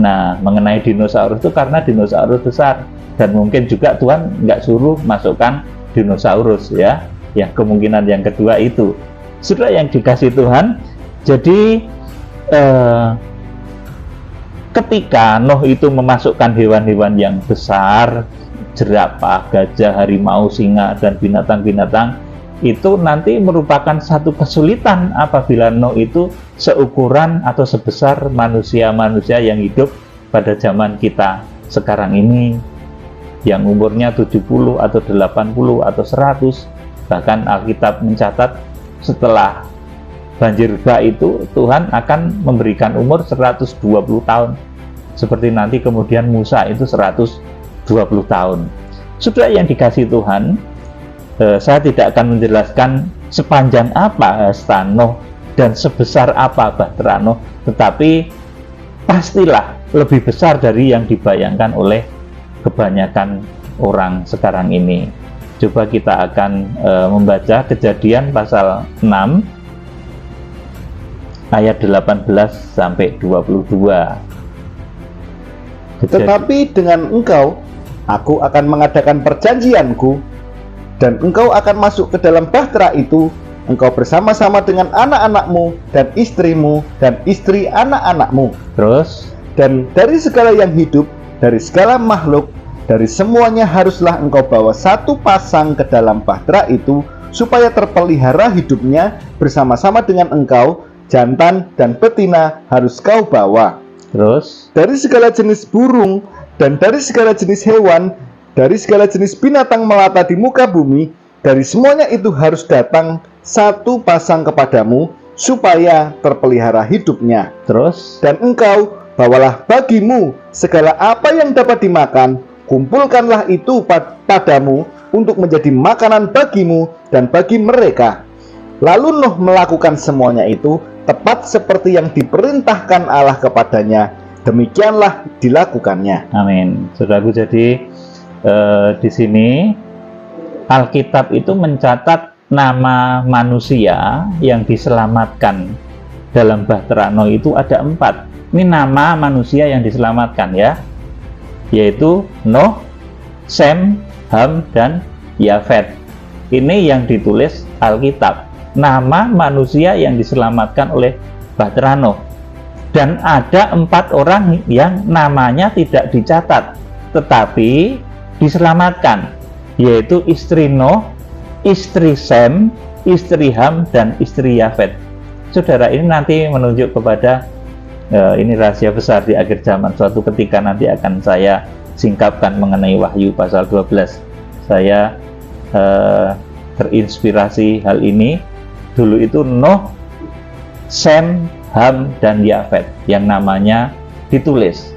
Nah, mengenai dinosaurus itu karena dinosaurus besar, dan mungkin juga Tuhan nggak suruh masukkan dinosaurus ya. Yang kemungkinan yang kedua itu. Saudara yang dikasih Tuhan, jadi ketika Nuh itu memasukkan hewan-hewan yang besar, jerapah, gajah, harimau, singa, dan binatang-binatang, itu nanti merupakan satu kesulitan apabila Nuh itu seukuran atau sebesar manusia-manusia yang hidup pada zaman kita sekarang ini, yang umurnya 70 atau 80 atau 100. Bahkan Alkitab mencatat setelah banjir bah itu Tuhan akan memberikan umur 120 tahun, seperti nanti kemudian Musa itu 120 tahun. Saudara yang dikasih Tuhan, saya tidak akan menjelaskan sepanjang apa hasta Nuh dan sebesar apa bahtera Nuh, tetapi pastilah lebih besar dari yang dibayangkan oleh kebanyakan orang sekarang ini. Coba kita akan membaca Kejadian pasal 6 ayat 18 sampai 22. Tetapi dengan engkau, aku akan mengadakan perjanjianku, dan engkau akan masuk ke dalam bahtera itu, engkau bersama-sama dengan anak-anakmu, dan istrimu, dan istri anak-anakmu. Terus, dan dari segala yang hidup, dari segala makhluk, dari semuanya haruslah engkau bawa satu pasang ke dalam bahtera itu, supaya terpelihara hidupnya bersama-sama dengan engkau. Jantan dan betina harus kau bawa. Terus, dari segala jenis burung, dan dari segala jenis hewan, dari segala jenis binatang melata di muka bumi, dari semuanya itu harus datang satu pasang kepadamu, supaya terpelihara hidupnya. Terus, dan engkau bawalah bagimu segala apa yang dapat dimakan, kumpulkanlah itu padamu untuk menjadi makanan bagimu dan bagi mereka. Lalu Nuh melakukan semuanya itu tepat seperti yang diperintahkan Allah kepadanya. Demikianlah dilakukannya. Amin. Saudaraku, jadi di sini Alkitab itu mencatat nama manusia yang diselamatkan dalam bahtera Nuh itu ada 4. Ini nama manusia yang diselamatkan ya, yaitu Nuh, Sem, Ham, dan Yafet. Ini yang ditulis Alkitab, nama manusia yang diselamatkan oleh bahtera Nuh. Dan ada 4 orang yang namanya tidak dicatat tetapi diselamatkan, yaitu istri Nuh, istri Sem, istri Ham, dan istri Yafet. Saudara, ini nanti menunjuk kepada ini rahasia besar di akhir zaman. Suatu ketika nanti akan saya singkapkan mengenai Wahyu pasal 12. Saya terinspirasi hal ini. Dulu itu Nuh, Sem, Ham, dan Yafet yang namanya ditulis.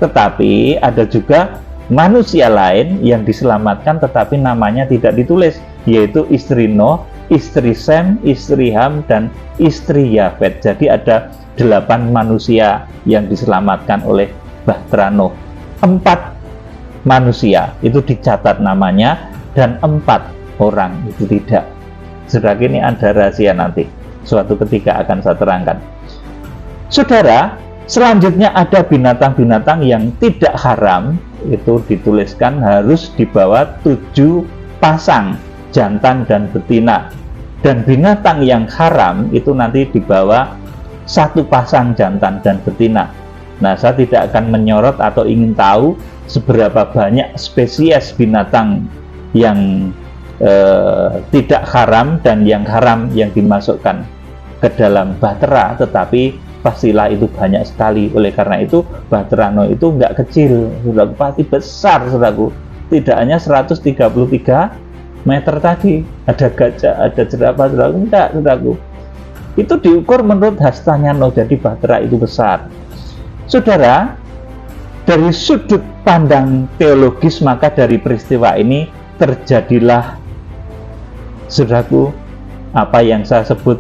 Tetapi ada juga manusia lain yang diselamatkan tetapi namanya tidak ditulis, yaitu istri Nuh, istri Sem, istri Ham, dan istri Yafet. Jadi ada 8 manusia yang diselamatkan oleh Bahtera Nuh. 4 manusia itu dicatat namanya, dan 4 orang itu tidak. Saudara, ini ada rahasia nanti, suatu ketika akan saya terangkan. Saudara, selanjutnya ada binatang-binatang yang tidak haram, itu dituliskan harus dibawa 7 pasang, jantan dan betina. Dan binatang yang haram itu nanti dibawa 1 pasang jantan dan betina. Nah, saya tidak akan menyorot atau ingin tahu seberapa banyak spesies binatang yang tidak haram dan yang haram yang dimasukkan ke dalam bahtera, tetapi pastilah itu banyak sekali. Oleh karena itu Bahtera Nuh itu enggak kecil, saudaraku, pasti besar, saudaraku. Tidak hanya 133 meter tadi, ada gajah, ada jerapah, saudaraku, enggak, saudaraku. Itu diukur menurut hastanya Nuh, jadi Bahtera itu besar. Saudara, dari sudut pandang teologis, maka dari peristiwa ini terjadilah, saudaraku, apa yang saya sebut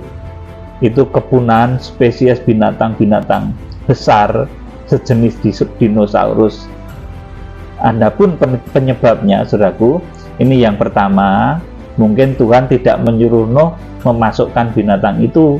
itu kepunahan spesies binatang-binatang besar sejenis dinosaurus. Adapun penyebabnya, saudaraku, ini yang pertama, mungkin Tuhan tidak menyuruh Nuh memasukkan binatang itu,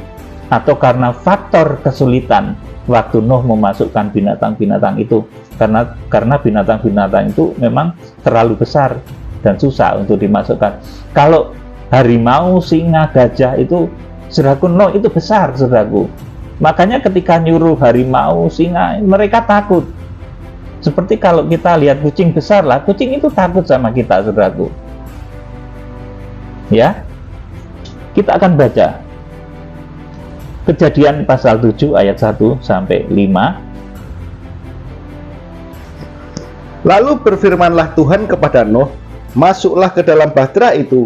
atau karena faktor kesulitan waktu Nuh memasukkan binatang-binatang itu, karena binatang-binatang itu memang terlalu besar dan susah untuk dimasukkan. Kalau harimau, singa, gajah itu, saudaraku, Nuh itu besar, saudaraku. Makanya ketika nyuruh harimau, singa, mereka takut. Seperti kalau kita lihat kucing besar lah, kucing itu takut sama kita, saudaraku. Ya, kita akan baca Kejadian pasal 7 ayat 1 sampai 5. Lalu berfirmanlah Tuhan kepada Nuh, masuklah ke dalam bahtera itu,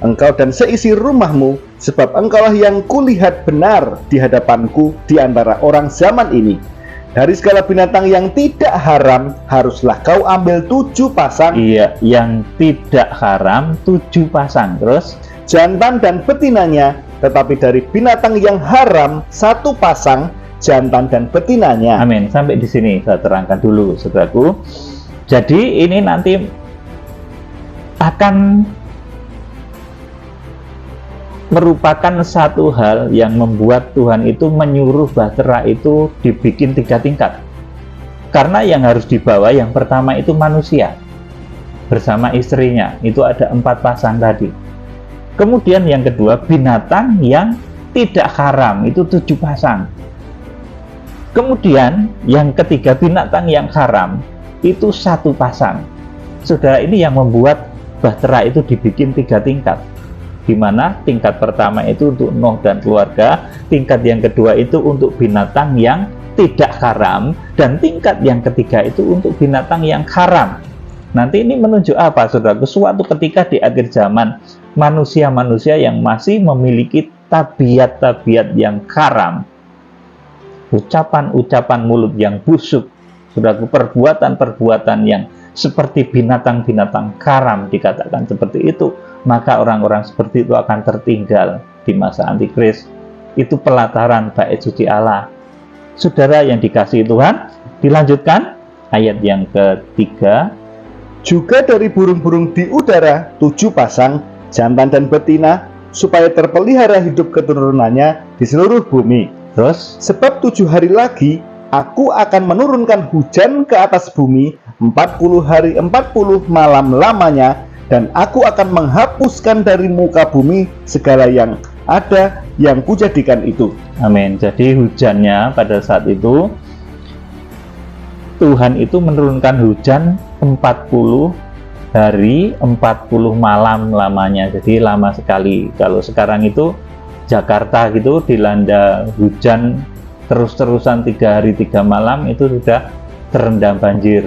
engkau dan seisi rumahmu, sebab engkaulah yang kulihat benar di hadapanku di antara orang zaman ini. Dari segala binatang yang tidak haram, haruslah kau ambil 7 pasang. Iya, yang tidak haram 7 pasang. Terus jantan dan betinanya, tetapi dari binatang yang haram 1 pasang, jantan dan betinanya. Amin. Sampai di sini saya terangkan dulu, saudaraku. Jadi ini nanti akan merupakan satu hal yang membuat Tuhan itu menyuruh bahtera itu dibikin 3 tingkat. Karena yang harus dibawa yang pertama itu manusia bersama istrinya, itu ada 4 pasang tadi. Kemudian yang kedua binatang yang tidak haram, itu 7 pasang. Kemudian yang ketiga binatang yang haram, itu 1 pasang. Saudara, ini yang membuat bahtera itu dibikin 3 tingkat. Di mana tingkat pertama itu untuk Nuh dan keluarga, tingkat yang kedua itu untuk binatang yang tidak haram, dan tingkat yang ketiga itu untuk binatang yang haram. Nanti ini menunjuk apa, saudara? Suatu ketika di akhir zaman, manusia-manusia yang masih memiliki tabiat-tabiat yang haram, ucapan-ucapan mulut yang busuk, saudara, perbuatan-perbuatan yang seperti binatang-binatang haram dikatakan seperti itu, maka orang-orang seperti itu akan tertinggal di masa antikris. Itu pelataran bait suci Allah. Saudara yang dikasihi Tuhan, dilanjutkan ayat yang ketiga. Juga dari burung-burung di udara 7 pasang, jantan dan betina, supaya terpelihara hidup keturunannya di seluruh bumi. Terus, sebab 7 hari lagi aku akan menurunkan hujan ke atas bumi 40 hari 40 malam lamanya, dan aku akan menghapuskan dari muka bumi segala yang ada yang kujadikan itu. Amin. Jadi hujannya pada saat itu, Tuhan itu menurunkan hujan 40 hari 40 malam lamanya, jadi lama sekali. Kalau sekarang itu Jakarta gitu dilanda hujan terus-terusan 3 hari 3 malam itu sudah terendam banjir.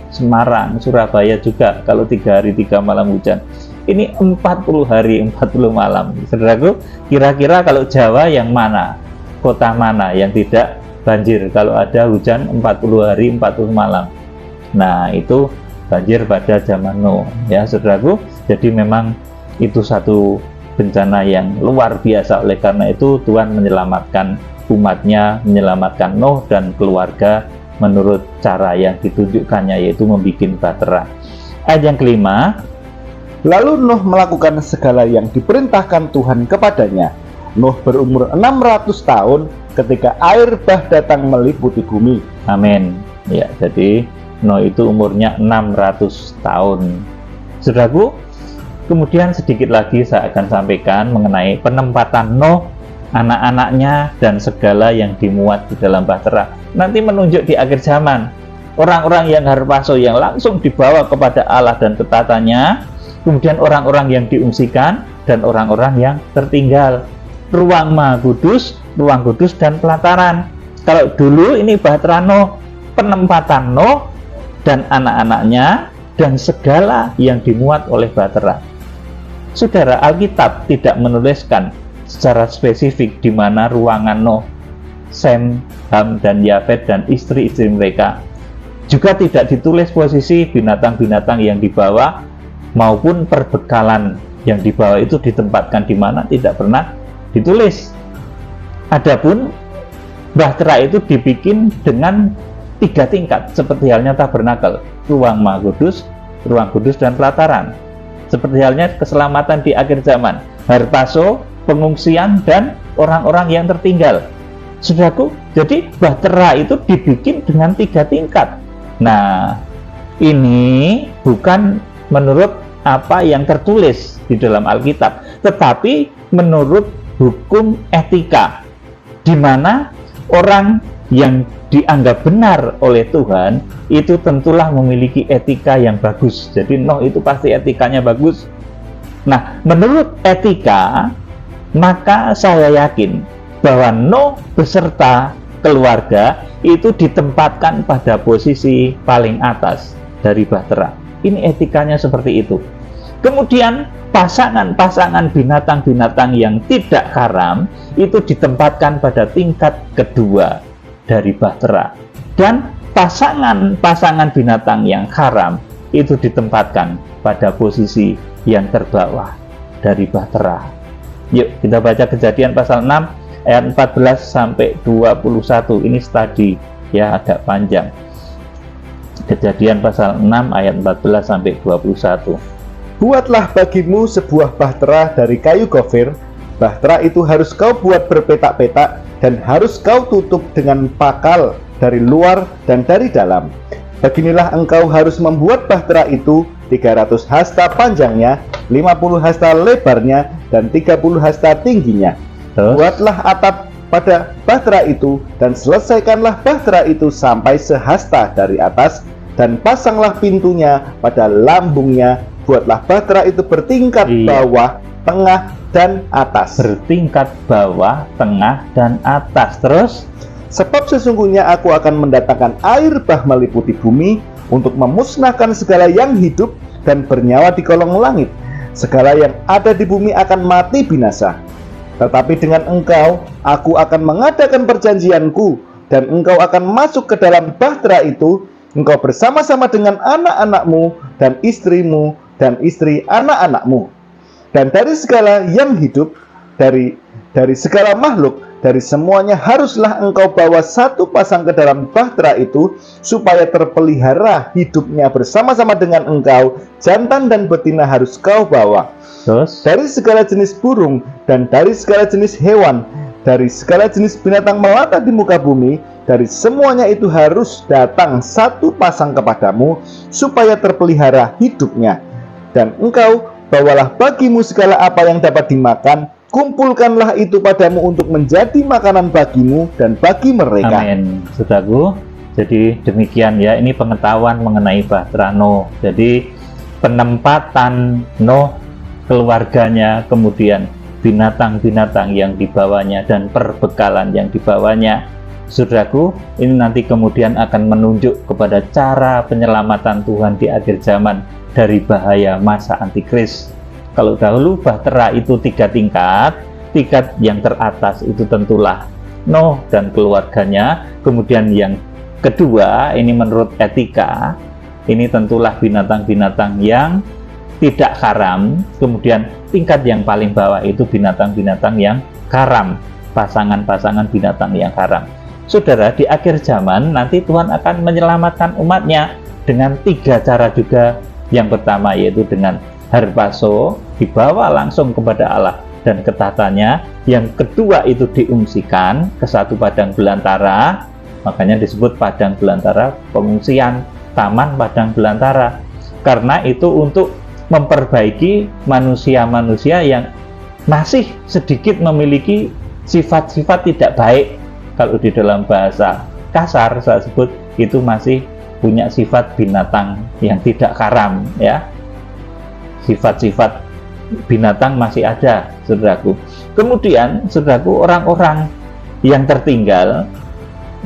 Semarang, Surabaya juga kalau 3 hari 3 malam hujan. Ini 40 hari 40 malam. Saudaraku, kira-kira kalau Jawa yang mana? Kota mana yang tidak banjir kalau ada hujan 40 hari 40 malam? Nah, itu banjir pada zaman Nuh, ya saudaraku. Jadi memang itu satu bencana yang luar biasa. Oleh karena itu Tuhan menyelamatkan umatnya, menyelamatkan Nuh dan keluarga menurut cara yang ditunjukkannya, yaitu membuat bahtera. Ayat yang kelima, lalu Nuh melakukan segala yang diperintahkan Tuhan kepadanya. Nuh berumur 600 tahun ketika air bah datang meliputi bumi. Amin. Ya, jadi Nuh itu umurnya 600 tahun. Saudaraku, kemudian sedikit lagi saya akan sampaikan mengenai penempatan Nuh, anak-anaknya, dan segala yang dimuat di dalam bahtera. Nanti menunjuk di akhir zaman, orang-orang yang harpaso yang langsung dibawa kepada Allah dan ketatannya, kemudian orang-orang yang diungsikan, dan orang-orang yang tertinggal. Ruang Maha Kudus, ruang kudus, dan pelataran. Kalau dulu ini bahtera Nuh, penempatan Nuh dan anak-anaknya, dan segala yang dimuat oleh bahtera. Saudara, Alkitab tidak menuliskan secara spesifik di mana ruangan Nuh, Sem, Ham, dan Yafet dan istri-istri mereka. Juga tidak ditulis posisi binatang-binatang yang dibawa maupun perbekalan yang dibawa itu ditempatkan di mana, tidak pernah ditulis. Adapun bahtera itu dibikin dengan 3 tingkat seperti halnya tabernakel, ruang Maha Kudus, ruang kudus, dan pelataran. Seperti halnya keselamatan di akhir zaman, harpaso, pengungsian, dan orang-orang yang tertinggal. Saudaraku, jadi bahtera itu dibikin dengan 3 tingkat. Nah, ini bukan menurut apa yang tertulis di dalam Alkitab, tetapi menurut hukum etika, di mana orang yang dianggap benar oleh Tuhan itu tentulah memiliki etika yang bagus. Jadi Nuh itu pasti etikanya bagus. Nah, menurut etika, maka saya yakin bahwa Nuh beserta keluarga itu ditempatkan pada posisi paling atas dari bahtera. Ini etikanya seperti itu. Kemudian pasangan-pasangan binatang-binatang yang tidak haram itu ditempatkan pada tingkat kedua dari bahtera, dan pasangan-pasangan binatang yang haram itu ditempatkan pada posisi yang terbawah dari bahtera. Yuk kita baca Kejadian pasal 6 ayat 14 sampai 21. Ini studi ya, agak panjang. Kejadian pasal 6 ayat 14 sampai 21. Buatlah bagimu sebuah bahtera dari kayu gofir. Bahtera itu harus kau buat berpetak-petak dan harus kau tutup dengan pakal dari luar dan dari dalam. Beginilah engkau harus membuat bahtera itu: 300 hasta panjangnya, 50 hasta lebarnya, dan 30 hasta tingginya. Buatlah atap pada bahtera itu dan selesaikanlah bahtera itu sampai sehasta dari atas, dan pasanglah pintunya pada lambungnya. Buatlah bahtera itu bertingkat bawah, tengah, dan atas. Bertingkat bawah, tengah, dan atas. Terus, sebab sesungguhnya aku akan mendatangkan air bah meliputi bumi untuk memusnahkan segala yang hidup dan bernyawa di kolong langit. Segala yang ada di bumi akan mati binasa. Tetapi dengan engkau, aku akan mengadakan perjanjianku, dan engkau akan masuk ke dalam bahtera itu, engkau bersama-sama dengan anak-anakmu dan istrimu dan istri anak-anakmu. Dan dari segala yang hidup, dari segala makhluk, dari semuanya haruslah engkau bawa satu pasang ke dalam bahtera itu, supaya terpelihara hidupnya bersama-sama dengan engkau. Jantan dan betina harus kau bawa. terus Dari segala jenis burung dan dari segala jenis hewan, dari segala jenis binatang melata di muka bumi, dari semuanya itu harus datang satu pasang kepadamu, supaya terpelihara hidupnya. Dan engkau bawalah bagimu segala apa yang dapat dimakan, kumpulkanlah itu padamu untuk menjadi makanan bagimu dan bagi mereka. amin. Saudaraku, jadi demikian ya, ini pengetahuan mengenai bahtera Nuh. Jadi penempatan Nuh, keluarganya, kemudian binatang-binatang yang dibawanya dan perbekalan yang dibawanya. Saudaraku, ini nanti kemudian akan menunjuk kepada cara penyelamatan Tuhan di akhir zaman dari bahaya masa antikris. Kalau dahulu bahtera itu 3 tingkat, tingkat yang teratas itu tentulah Nuh dan keluarganya. Kemudian yang kedua, ini menurut etika, ini tentulah binatang-binatang yang tidak haram. Kemudian tingkat yang paling bawah itu binatang-binatang yang haram, pasangan-pasangan binatang yang haram. Saudara, di akhir zaman nanti Tuhan akan menyelamatkan umatnya dengan 3 cara juga. Yang pertama yaitu dengan harpaso, dibawa langsung kepada Allah dan ke tahtanya. Yang kedua itu diungsikan ke satu padang belantara, makanya disebut padang belantara pengungsian, taman padang belantara, karena itu untuk memperbaiki manusia-manusia yang masih sedikit memiliki sifat-sifat tidak baik. Kalau di dalam bahasa kasar saya sebut itu masih punya sifat binatang yang tidak haram, ya. Sifat-sifat binatang masih ada, saudaraku. Kemudian, saudaraku, orang-orang yang tertinggal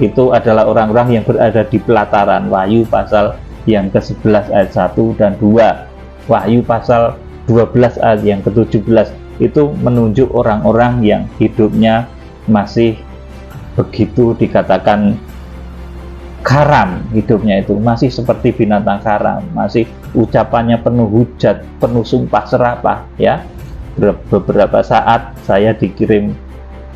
itu adalah orang-orang yang berada di pelataran. Wahyu pasal yang ke-11 ayat 1 dan 2. Wahyu pasal 12 ayat yang ke-17 itu menunjuk orang-orang yang hidupnya masih begitu dikatakan haram, hidupnya itu masih seperti binatang haram, masih ucapannya penuh hujat, penuh sumpah serapah, ya. Beberapa saat saya dikirim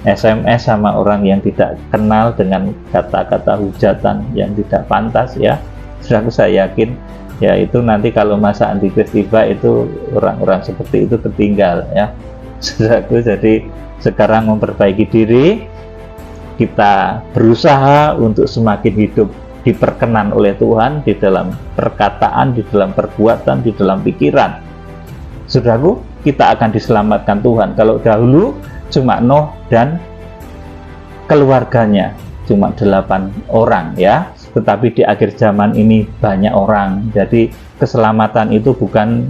SMS sama orang yang tidak kenal dengan kata-kata hujatan yang tidak pantas, ya. Saya yakin ya itu nanti kalau masa antikris tiba itu orang-orang seperti itu tertinggal, ya. Jadi sekarang memperbaiki diri, kita berusaha untuk semakin hidup diperkenan oleh Tuhan di dalam perkataan, di dalam perbuatan, di dalam pikiran. Saudaraku, kita akan diselamatkan Tuhan. Kalau dahulu cuma Nuh dan keluarganya, cuma 8 orang, ya. Tetapi di akhir zaman ini banyak orang. Jadi keselamatan itu bukan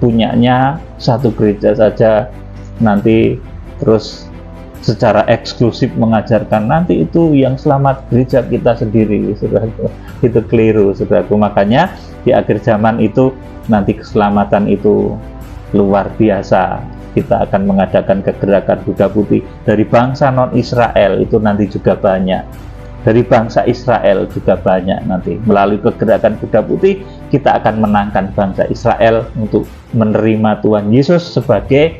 punyanya satu gereja saja, nanti terus secara eksklusif mengajarkan nanti itu yang selamat gereja kita sendiri, saudaraku. Itu keliru, saudaraku. Makanya di akhir zaman itu nanti keselamatan itu luar biasa. Kita akan mengadakan kegerakan Kuda Putih dari bangsa non-Israel, itu nanti juga banyak. Dari bangsa Israel juga banyak nanti. Melalui kegerakan Kuda Putih kita akan menangkan bangsa Israel untuk menerima Tuhan Yesus sebagai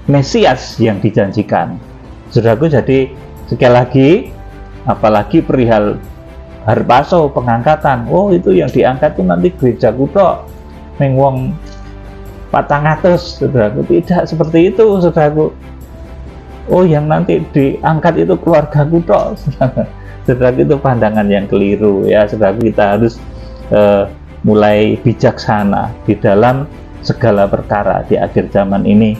Mesias yang dijanjikan. Saudaraku, jadi sekali lagi, apalagi perihal harpaso, pengangkatan, oh itu yang diangkat itu nanti gereja kutok ning wong 400, saudaraku. Tidak seperti itu, saudaraku. Oh yang nanti diangkat itu keluarga kutok, saudaraku. Itu pandangan yang keliru, ya, saudaraku. Kita harus mulai bijaksana di dalam segala perkara di akhir zaman ini.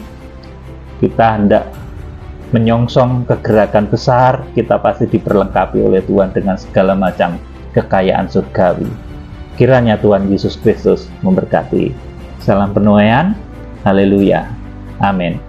Kita hendak menyongsong kegerakan besar, kita pasti diperlengkapi oleh Tuhan dengan segala macam kekayaan surgawi. Kiranya Tuhan Yesus Kristus memberkati. Salam penuaian. Haleluya. Amin.